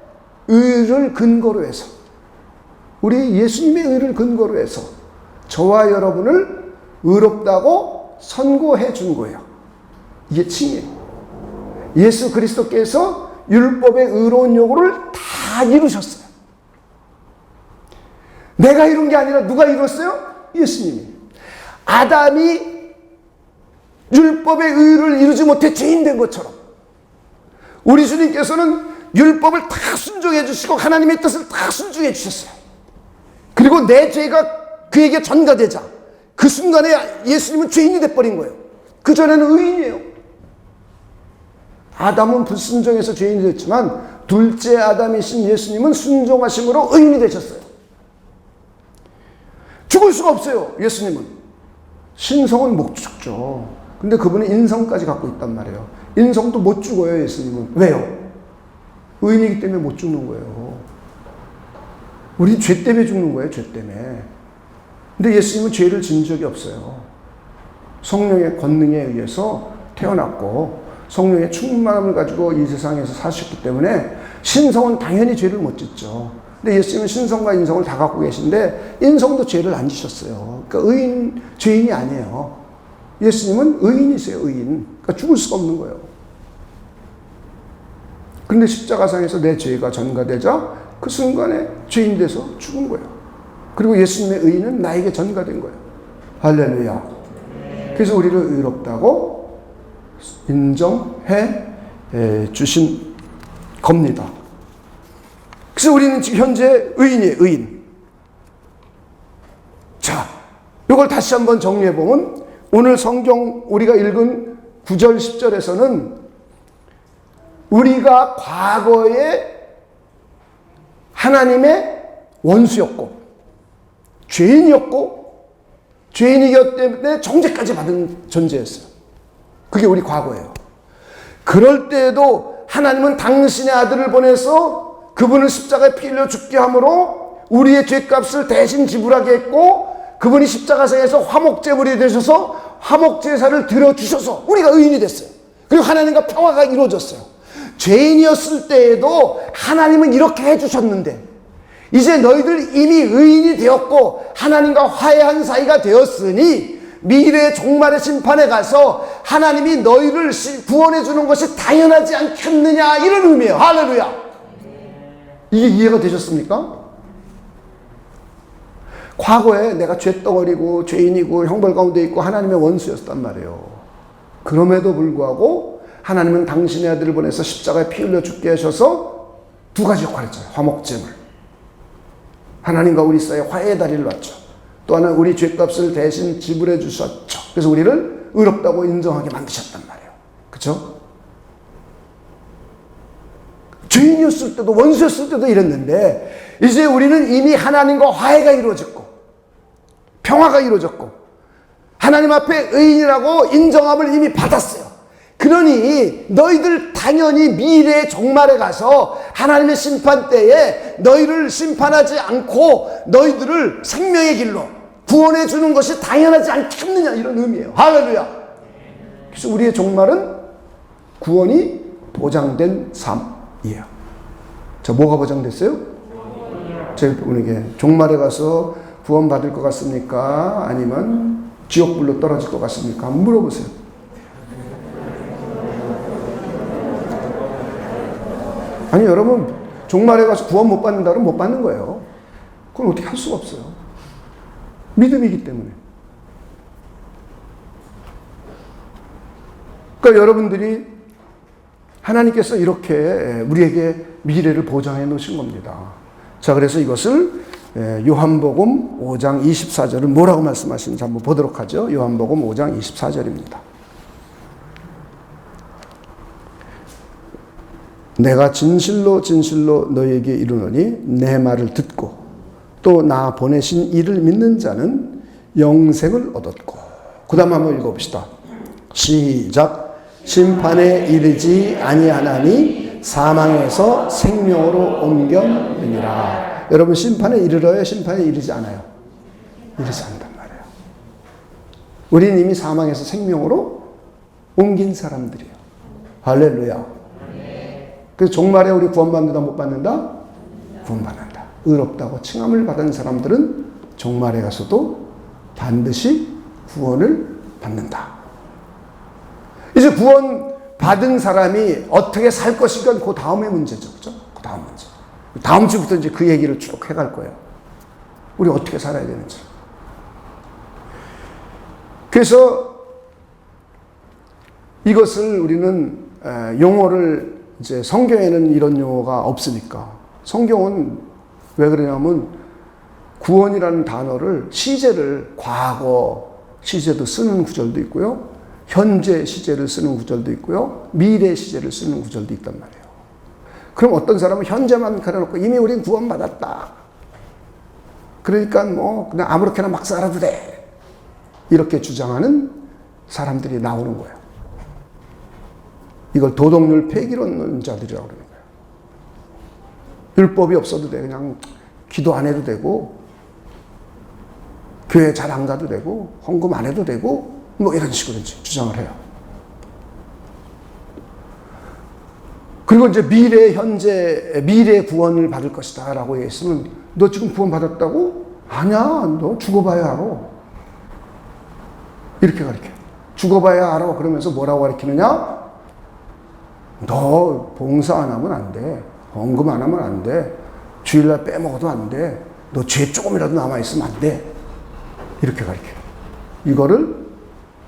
Speaker 1: 의를 근거로 해서, 우리 예수님의 의를 근거로 해서 저와 여러분을 의롭다고 선고해 준 거예요. 이게 칭이에요. 예수 그리스도께서 율법의 의로운 요구를 다 이루셨어요. 내가 이룬 게 아니라 누가 이뤘어요? 예수님이. 아담이 율법의 의를 이루지 못해 죄인 된 것처럼 우리 주님께서는 율법을 다 순종해 주시고 하나님의 뜻을 다 순종해 주셨어요. 그리고 내 죄가 그에게 전가되자 그 순간에 예수님은 죄인이 돼버린 거예요. 그전에는 의인이에요. 아담은 불순종해서 죄인이 됐지만 둘째 아담이신 예수님은 순종하심으로 의인이 되셨어요. 죽을 수가 없어요. 예수님은. 신성은 못 죽죠. 근데 그분은 인성까지 갖고 있단 말이에요. 인성도 못 죽어요. 예수님은. 왜요? 의인이기 때문에 못 죽는 거예요. 우리 죄 때문에 죽는 거예요. 죄 때문에. 근데 예수님은 죄를 진 적이 없어요. 성령의 권능에 의해서 태어났고 성령의 충만함을 가지고 이 세상에서 사셨기 때문에 신성은 당연히 죄를 못 짓죠. 근데 예수님은 신성과 인성을 다 갖고 계신데 인성도 죄를 안 지셨어요. 그러니까 죄인이 아니에요. 예수님은 의인이세요. 의인. 그러니까 죽을 수가 없는 거예요. 그런데 십자가상에서 내 죄가 전가되자 그 순간에 죄인 돼서 죽은 거예요. 그리고 예수님의 의인은 나에게 전가된 거예요. 할렐루야. 그래서 우리를 의롭다고 인정해 주신 겁니다. 그래서 우리는 지금 현재 의인이에요. 의인. 자, 이걸 다시 한번 정리해 보면 오늘 성경 우리가 읽은 9절 10절에서는 우리가 과거에 하나님의 원수였고 죄인이었고 죄인이기 때문에 정죄까지 받은 존재였어요. 그게 우리 과거예요. 그럴 때에도 하나님은 당신의 아들을 보내서 그분을 십자가에 피 흘려 죽게 함으로 우리의 죄값을 대신 지불하게 했고 그분이 십자가상에서 화목제물이 되셔서 화목제사를 드려주셔서 우리가 의인이 됐어요. 그리고 하나님과 평화가 이루어졌어요. 죄인이었을 때에도 하나님은 이렇게 해주셨는데 이제 너희들 이미 의인이 되었고 하나님과 화해한 사이가 되었으니 미래의 종말의 심판에 가서 하나님이 너희를 구원해 주는 것이 당연하지 않겠느냐 이런 의미예요. 할렐루야. 이게 이해가 되셨습니까? 과거에 내가 죄덩어리고 죄인이고 형벌 가운데 있고 하나님의 원수였단 말이에요. 그럼에도 불구하고 하나님은 당신의 아들을 보내서 십자가에 피 흘려 죽게 하셔서 두 가지 역할을 했잖아요. 화목제물. 하나님과 우리 사이에 화해의 다리를 놨죠. 또 하나는 우리 죄값을 대신 지불해 주셨죠. 그래서 우리를 의롭다고 인정하게 만드셨단 말이에요. 그렇죠? 죄인이었을 때도 원수였을 때도 이랬는데 이제 우리는 이미 하나님과 화해가 이루어졌고 평화가 이루어졌고 하나님 앞에 의인이라고 인정함을 이미 받았어요. 그러니 너희들 당연히 미래의 종말에 가서 하나님의 심판 때에 너희를 심판하지 않고 너희들을 생명의 길로 구원해 주는 것이 당연하지 않겠느냐 이런 의미예요. 할렐루야. 그래서 우리의 종말은 구원이 보장된 삶이에요. 자, 뭐가 보장됐어요? 제가 보니까 종말에 가서 구원 받을 것 같습니까? 아니면 지옥불로 떨어질 것 같습니까? 한번 물어보세요. 아니 여러분 종말에 가서 구원 못 받는다 그러면 못 받는 거예요. 그건 어떻게 할 수가 없어요. 믿음이기 때문에. 그러니까 여러분들이 하나님께서 이렇게 우리에게 미래를 보장해 놓으신 겁니다. 자, 그래서 이것을 요한복음 5장 24절을 뭐라고 말씀하시는지 한번 보도록 하죠. 요한복음 5장 24절입니다. 내가 진실로 진실로 너희에게 이르노니 내 말을 듣고 또 나 보내신 이를 믿는 자는 영생을 얻었고 그 다음 한번 읽어봅시다. 시작. 심판에 이르지 아니하나니 사망에서 생명으로 옮겼느니라. 여러분 심판에 이르러요? 심판에 이르지 않아요? 이르지 않단 말이에요. 우리는 이미 사망에서 생명으로 옮긴 사람들이에요. 할렐루야. 그래서 종말에 우리 구원받는다 못 받는다? 구원받는다. 의롭다고 칭함을 받은 사람들은 종말에 가서도 반드시 구원을 받는다. 이제 구원 받은 사람이 어떻게 살 것인가 그 다음의 문제죠. 그죠? 그 다음 문제. 다음 주부터 이제 그 얘기를 쭉 해갈 거예요. 우리 어떻게 살아야 되는지. 그래서 이것을 우리는 용어를 이제 성경에는 이런 용어가 없으니까 성경은 왜 그러냐면 구원이라는 단어를 시제를 과거 시제도 쓰는 구절도 있고요. 현재 시제를 쓰는 구절도 있고요. 미래 시제를 쓰는 구절도 있단 말이에요. 그럼 어떤 사람은 현재만 그려놓고 이미 우린 구원받았다. 그러니까 뭐 그냥 아무렇게나 막 살아도 돼. 이렇게 주장하는 사람들이 나오는 거예요. 이걸 도덕률 폐기론자들이라고 그러는 거예요. 율법이 없어도 돼. 그냥 기도 안 해도 되고 교회 잘 안 가도 되고 헌금 안 해도 되고 뭐 이런 식으로 이제 주장을 해요. 그리고 이제 미래, 현재, 미래 구원을 받을 것이다 라고 했으면 너 지금 구원 받았다고? 아니야, 너 죽어봐야 알아. 이렇게 가르쳐요. 죽어봐야 알아. 그러면서 뭐라고 가르치느냐? 너 봉사 안 하면 안 돼. 헌금 안 하면 안 돼. 주일날 빼먹어도 안 돼. 너 죄 조금이라도 남아있으면 안 돼. 이렇게 가르쳐요. 이거를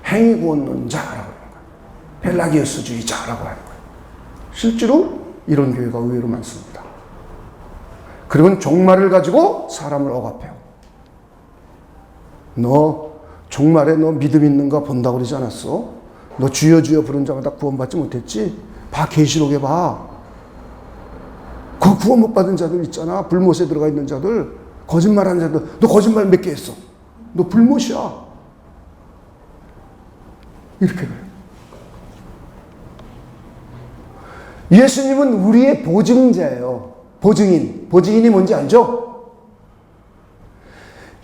Speaker 1: 행위구원론자라고 하는 거예요. 펠라기우스주의자라고 하는 거예요. 실제로 이런 교회가 의외로 많습니다. 그리고 종말을 가지고 사람을 억압해요. 너 종말에 너 믿음 있는가 본다고 그러지 않았어? 너 주여 주여 부른 자마다 구원받지 못했지? 봐, 계시록에 봐. 그 구원 못 받은 자들 있잖아. 불못에 들어가 있는 자들, 거짓말하는 자들. 너 거짓말 몇 개 했어? 너 불못이야. 이렇게 그래요. 예수님은 우리의 보증자예요. 보증인. 보증인이 뭔지 알죠?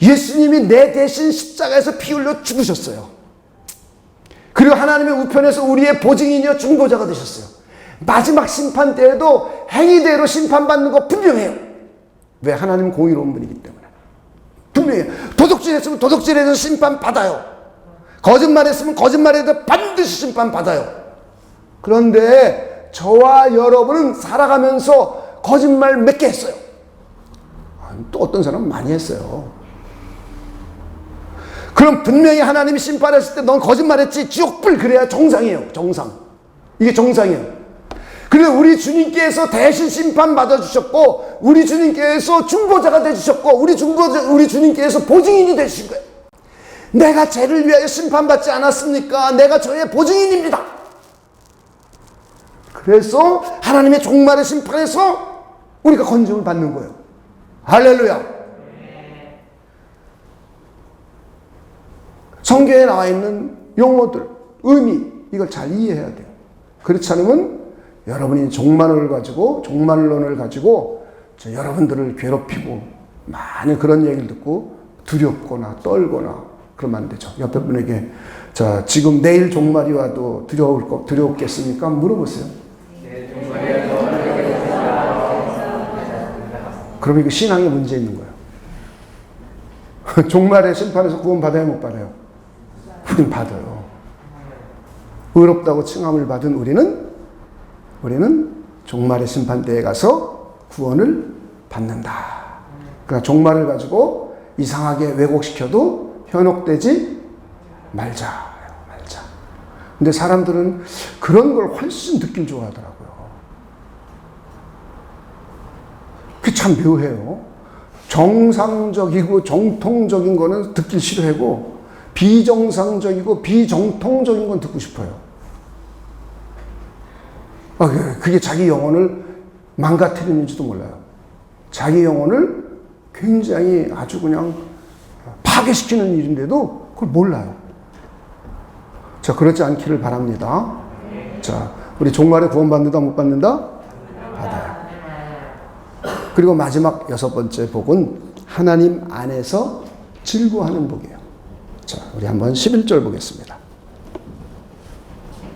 Speaker 1: 예수님이 내 대신 십자가에서 피 흘려 죽으셨어요. 그리고 하나님의 우편에서 우리의 보증인이여 중보자가 되셨어요. 마지막 심판 때에도 행위대로 심판받는 거 분명해요. 왜? 하나님은 공의로운 분이기 때문에. 분명해요. 도둑질했으면 도둑질해서 심판받아요. 거짓말했으면 거짓말해도 반드시 심판받아요. 그런데 저와 여러분은 살아가면서 거짓말 몇 개 했어요. 또 어떤 사람은 많이 했어요. 그럼 분명히 하나님이 심판했을 때 넌 거짓말했지, 지옥불, 그래야 정상이에요. 정상. 이게 정상이에요. 그래서 우리 주님께서 대신 심판 받아주셨고, 우리 주님께서 중보자가 되주셨고, 우리 주님께서 보증인이 되신 거예요. 내가 죄를 위하여 심판받지 않았습니까? 내가 저의 보증인입니다. 그래서 하나님의 종말의 심판에서 우리가 건짐을 받는 거예요. 할렐루야. 성경에 나와 있는 용어들, 의미, 이걸 잘 이해해야 돼요. 그렇지 않으면 여러분이 종말론을 가지고 여러분들을 괴롭히고 많이 그런 얘기를 듣고 두렵거나 떨거나 그러면 안 되죠. 옆에 분에게 자, 지금 내일 종말이 와도 두려웠겠습니까? 물어보세요. 그럼 이거 신앙에 문제 있는 거예요. 종말의 심판에서 구원 받아야 못 받아요? 우린 받아요. 의롭다고 칭함을 받은 우리는 종말의 심판대에 가서 구원을 받는다. 그러니까 종말을 가지고 이상하게 왜곡시켜도 현혹되지 말자. 근데 사람들은 그런 걸 훨씬 듣길 좋아하더라고요. 그게 참 묘해요. 정상적이고 정통적인 거는 듣기 싫어하고 비정상적이고 비정통적인 건 듣고 싶어요. 그게 자기 영혼을 망가뜨리는지도 몰라요. 자기 영혼을 굉장히 아주 그냥 파괴시키는 일인데도 그걸 몰라요. 자, 그렇지 않기를 바랍니다. 자, 우리 종말에 구원받는다, 못 받는다? 받아요. 그리고 마지막 6번째 복은 하나님 안에서 즐거워하는 복이에요. 자, 우리 한번 11절 보겠습니다.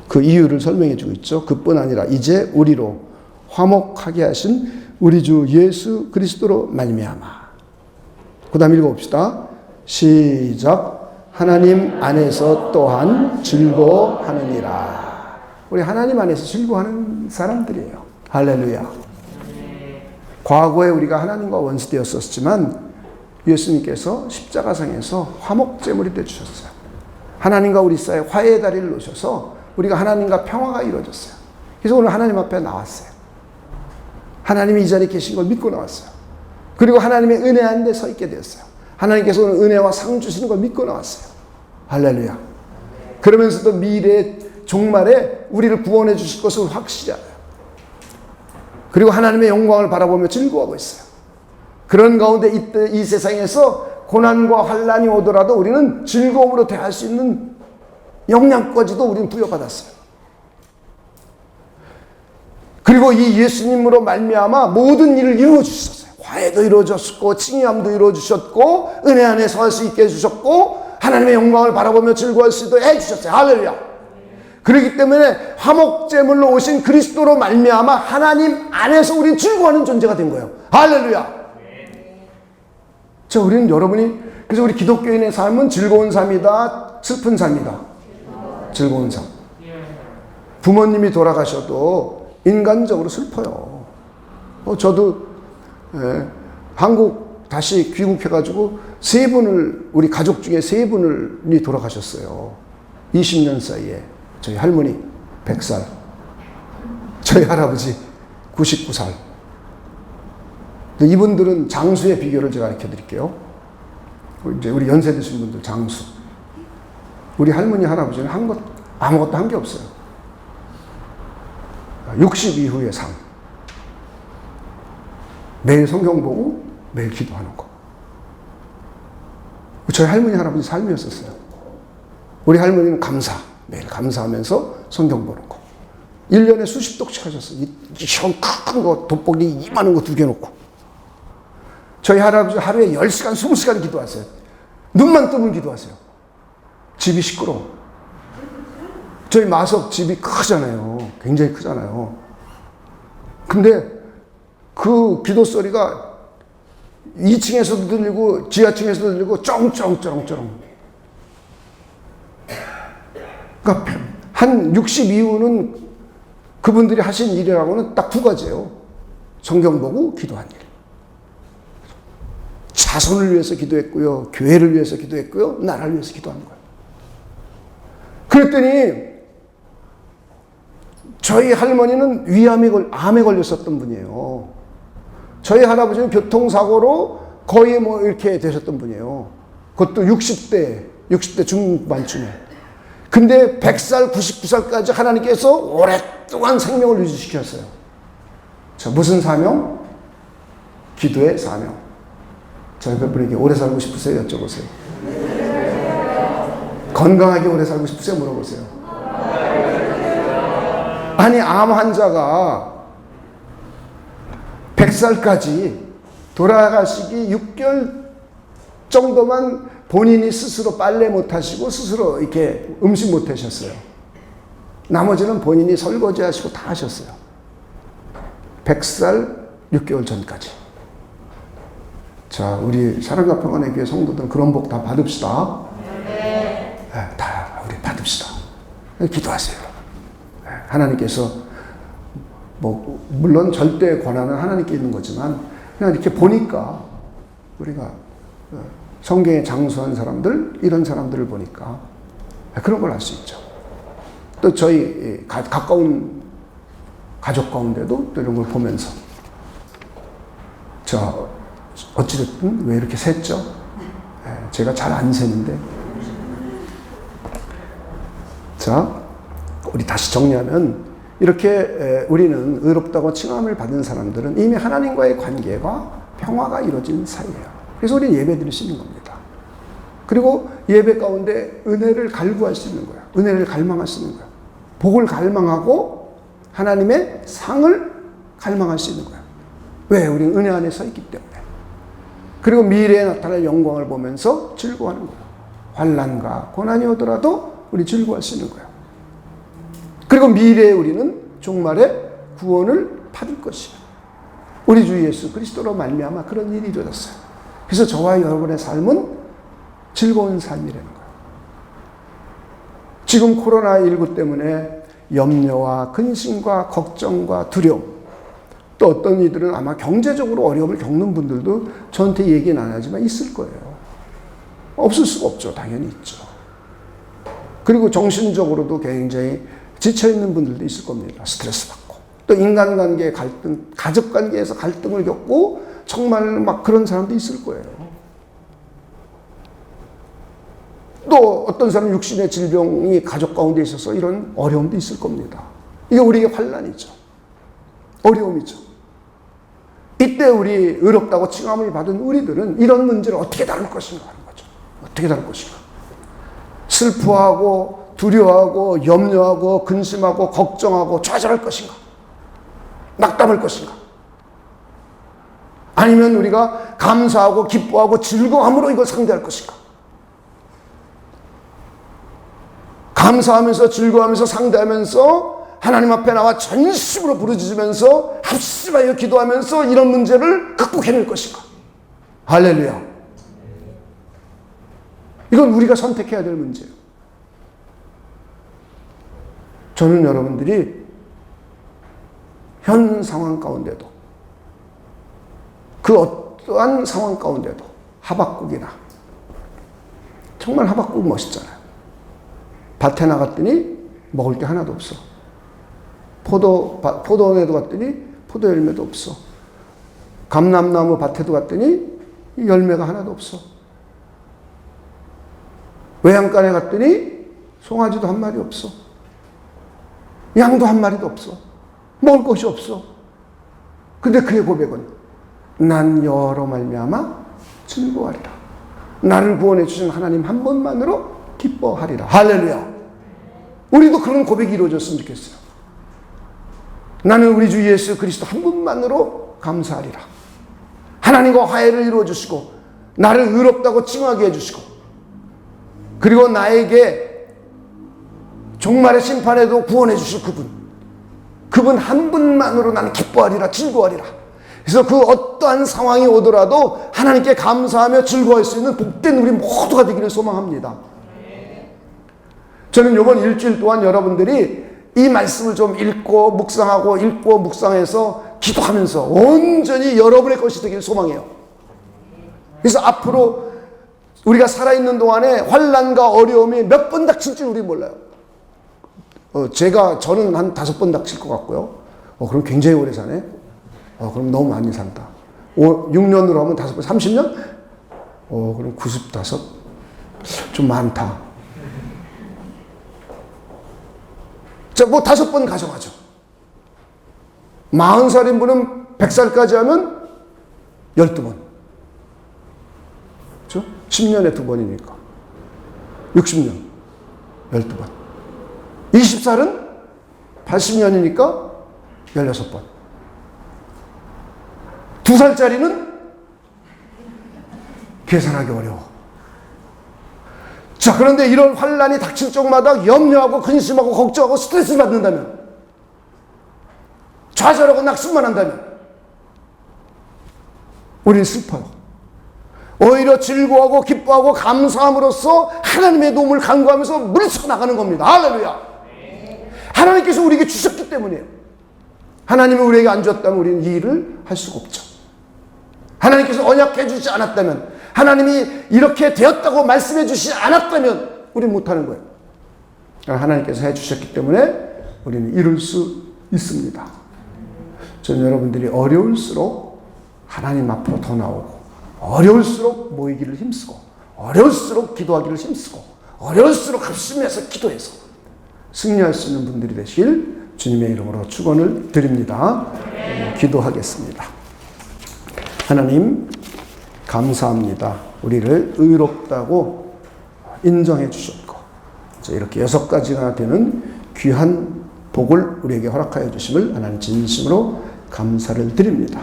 Speaker 1: 그 이유를 설명해 주고 있죠. 그뿐 아니라 이제 우리로 화목하게 하신 우리 주 예수 그리스도로 말미암아. 그 다음 읽어봅시다. 시작. 하나님 안에서 또한 즐거워하느니라. 우리 하나님 안에서 즐거워하는 사람들이에요. 할렐루야. 과거에 우리가 하나님과 원수되었었지만 예수님께서 십자가상에서 화목제물이 되주셨어요. 하나님과 우리 사이에 화해의 다리를 놓으셔서 우리가 하나님과 평화가 이루어졌어요. 그래서 오늘 하나님 앞에 나왔어요. 하나님이 이 자리에 계신 걸 믿고 나왔어요. 그리고 하나님의 은혜 안에 서 있게 되었어요. 하나님께서 오늘 은혜와 상 주시는 걸 믿고 나왔어요. 할렐루야. 그러면서도 미래의 종말에 우리를 구원해 주실 것을 확실히 알아요. 그리고 하나님의 영광을 바라보며 즐거워하고 있어요. 그런 가운데 이 세상에서 고난과 환난이 오더라도 우리는 즐거움으로 대할 수 있는 역량까지도 우리는 부여받았어요. 그리고 이 예수님으로 말미암아 모든 일을 이루어 주셨어요. 화해도 이루어졌고 칭의함도 이루어 주셨고 은혜 안에 서할 수 있게 해주셨고 하나님의 영광을 바라보며 즐거워할 수 있도록 해주셨어요. 할렐루야. 그렇기 때문에 화목제물로 오신 그리스도로 말미암아 하나님 안에서 우리는 즐거워하는 존재가 된 거예요. 할렐루야. 자, 우리는 여러분이 그래서 우리 기독교인의 삶은 즐거운 삶이다, 슬픈 삶이다. 즐거운 삶. 부모님이 돌아가셔도 인간적으로 슬퍼요. 저도 한국 다시 귀국해가지고 세 분을 우리 가족 중에 세 분이 돌아가셨어요. 20년 사이에 저희 할머니 100살, 저희 할아버지 99살. 이분들은 장수의 비결을 제가 가르쳐 드릴게요. 이제 우리 연세 드신 분들 장수. 우리 할머니 할아버지는 아무것도 한 게 없어요. 60 이후의 삶. 매일 성경 보고 매일 기도하는 거. 저희 할머니 할아버지 삶이었었어요. 우리 할머니는 매일 감사하면서 성경 보는 거. 1년에 수십 독씩 하셨어요. 큰 거, 돋보기 이만한 거 2개 놓고. 저희 할아버지 하루에 10시간, 20시간 기도하세요. 눈만 뜨면 기도하세요. 집이 시끄러워. 저희 마석 집이 크잖아요. 굉장히 크잖아요. 근데 그 기도 소리가 2층에서도 들리고 지하층에서도 들리고 쩡쩡쩡쩡. 그러니까 한 60 이후는 그분들이 하신 일이라고는 딱 2가지예요. 성경 보고 기도한 일. 자손을 위해서 기도했고요. 교회를 위해서 기도했고요. 나라를 위해서 기도한 거예요. 그랬더니 저희 할머니는 암에 걸렸었던 분이에요. 저희 할아버지는 교통사고로 거의 이렇게 되셨던 분이에요. 그것도 60대 중반쯤에. 근데 100살, 99살까지 하나님께서 오랫동안 생명을 유지시켰어요. 자, 무슨 사명? 기도의 사명. 저 옆에 분에게 오래 살고 싶으세요? 여쭤보세요. 건강하게 오래 살고 싶으세요? 물어보세요. 아니, 암 환자가 100살까지 돌아가시기 6개월 정도만 본인이 스스로 빨래 못 하시고 스스로 이렇게 음식 못 하셨어요. 나머지는 본인이 설거지 하시고 다 하셨어요. 100살 6개월 전까지. 자, 우리 사랑과 평안의 교회 성도들 그런 복 다 받읍시다. 네, 다 우리 받읍시다. 기도하세요. 하나님께서 물론 절대 권한은 하나님께 있는 거지만 그냥 이렇게 보니까 우리가 성경에 장수한 사람들, 이런 사람들을 보니까 그런 걸 알 수 있죠. 또 저희 가까운 가족 가운데도 또 이런 걸 보면서 어찌됐든 왜 이렇게 셌죠? 제가 잘 안 세는데. 자, 우리 다시 정리하면 이렇게 우리는 의롭다고 칭함을 받은 사람들은 이미 하나님과의 관계가 평화가 이루어진 사이예요. 그래서 우리는 예배 드릴 수 있는 겁니다. 그리고 예배 가운데 은혜를 갈구할 수 있는 거예요. 은혜를 갈망할 수 있는 거예요. 복을 갈망하고 하나님의 상을 갈망할 수 있는 거예요. 왜? 우리는 은혜 안에 서 있기 때문에. 그리고 미래에 나타날 영광을 보면서 즐거워하는 거예요. 환난과 고난이 오더라도 우리 즐거워할 수 있는 거예요. 그리고 미래에 우리는 종말에 구원을 받을 것이에요. 우리 주 예수 그리스도로 말미암아 그런 일이 이루어졌어요. 그래서 저와 여러분의 삶은 즐거운 삶이라는 거예요. 지금 코로나19 때문에 염려와 근심과 걱정과 두려움, 또 어떤 이들은 아마 경제적으로 어려움을 겪는 분들도 저한테 얘기는 안 하지만 있을 거예요. 없을 수가 없죠. 당연히 있죠. 그리고 정신적으로도 굉장히 지쳐있는 분들도 있을 겁니다. 스트레스 받고. 또 인간관계의 갈등, 가족관계에서 갈등을 겪고 정말 막 그런 사람도 있을 거예요. 또 어떤 사람은 육신의 질병이 가족 가운데 있어서 이런 어려움도 있을 겁니다. 이게 우리에게 환난이죠. 어려움이죠. 이때 우리 의롭다고 칭함을 받은 우리들은 이런 문제를 어떻게 다룰 것인가 하는 거죠. 어떻게 다룰 것인가. 슬퍼하고 두려워하고 염려하고 근심하고 걱정하고 좌절할 것인가. 낙담할 것인가. 아니면 우리가 감사하고 기뻐하고 즐거움으로 이걸 상대할 것인가. 감사하면서 즐거워하면서 상대하면서 하나님 앞에 나와 전심으로 부르짖으면서 합심하여 기도하면서 이런 문제를 극복해낼 것인가. 할렐루야. 이건 우리가 선택해야 될 문제예요. 저는 여러분들이 현 상황 가운데도 그 어떠한 상황 가운데도 하박국이나 정말 하박국 멋있잖아요. 밭에 나갔더니 먹을 게 하나도 없어. 포도원에도 갔더니 포도 열매도 없어. 감람나무 밭에도 갔더니 열매가 하나도 없어. 외양간에 갔더니 송아지도 한 마리 없어. 양도 한 마리도 없어. 먹을 것이 없어. 근데 그의 고백은 난 여러 말미암아 즐거워하리라. 나를 구원해 주신 하나님 한 분만으로 기뻐하리라. 할렐루야. 우리도 그런 고백이 이루어졌으면 좋겠어요. 나는 우리 주 예수 그리스도 한 분만으로 감사하리라. 하나님과 화해를 이루어 주시고 나를 의롭다고 칭하게 해 주시고 그리고 나에게 종말의 심판에도 구원해 주실 그분 한 분만으로 나는 기뻐하리라, 즐거워하리라. 그래서 그 어떠한 상황이 오더라도 하나님께 감사하며 즐거워할 수 있는 복된 우리 모두가 되기를 소망합니다. 저는 이번 일주일 동안 여러분들이 이 말씀을 좀 읽고 묵상해서 기도하면서 온전히 여러분의 것이 되기를 소망해요. 그래서 앞으로 우리가 살아있는 동안에 환난과 어려움이 몇 번 닥칠지 우리 몰라요. 저는 한 5번 닥칠 것 같고요. 그럼 굉장히 오래 사네. 그럼 너무 많이 산다. 6년으로 하면 5번, 30년? 그럼 95? 좀 많다. 자, 5번 가져가죠. 40살인 분은 100살까지 하면 12번. 그렇죠? 10년에 2번이니까. 60년. 12번. 20살은 80년이니까 16번. 2살짜리는 계산하기 어려워. 자, 그런데 이런 환난이 닥칠 적마다 염려하고 근심하고 걱정하고 스트레스를 받는다면, 좌절하고 낙심만 한다면 우리는 슬퍼요. 오히려 즐거워하고 기뻐하고 감사함으로써 하나님의 도움을 간구하면서 물리쳐 나가는 겁니다. 할렐루야. 하나님께서 우리에게 주셨기 때문이에요. 하나님이 우리에게 안 주었다면 우리는 이 일을 할 수가 없죠. 하나님께서 언약해 주지 않았다면, 하나님이 이렇게 되었다고 말씀해 주시지 않았다면 우리는 못하는 거예요. 하나님께서 해주셨기 때문에 우리는 이룰 수 있습니다. 저는 여러분들이 어려울수록 하나님 앞으로 더 나오고, 어려울수록 모이기를 힘쓰고, 어려울수록 기도하기를 힘쓰고, 어려울수록 합심해서 기도해서 승리할 수 있는 분들이 되시길 주님의 이름으로 축원을 드립니다. 기도하겠습니다. 하나님 감사합니다. 우리를 의롭다고 인정해 주셨고, 이렇게 6가지가 되는 귀한 복을 우리에게 허락하여 주심을 하나님 진심으로 감사를 드립니다.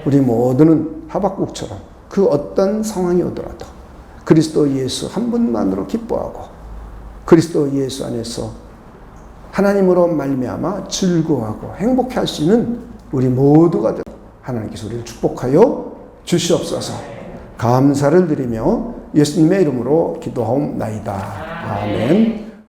Speaker 1: 우리 모두는 하박국처럼 그 어떤 상황이 오더라도 그리스도 예수 한 분만으로 기뻐하고, 그리스도 예수 안에서 하나님으로 말미암아 즐거워하고 행복해 할 수 있는 우리 모두가 되고, 하나님께서 우리를 축복하여 주시옵소서. 감사를 드리며 예수님의 이름으로 기도하옵나이다. 아멘.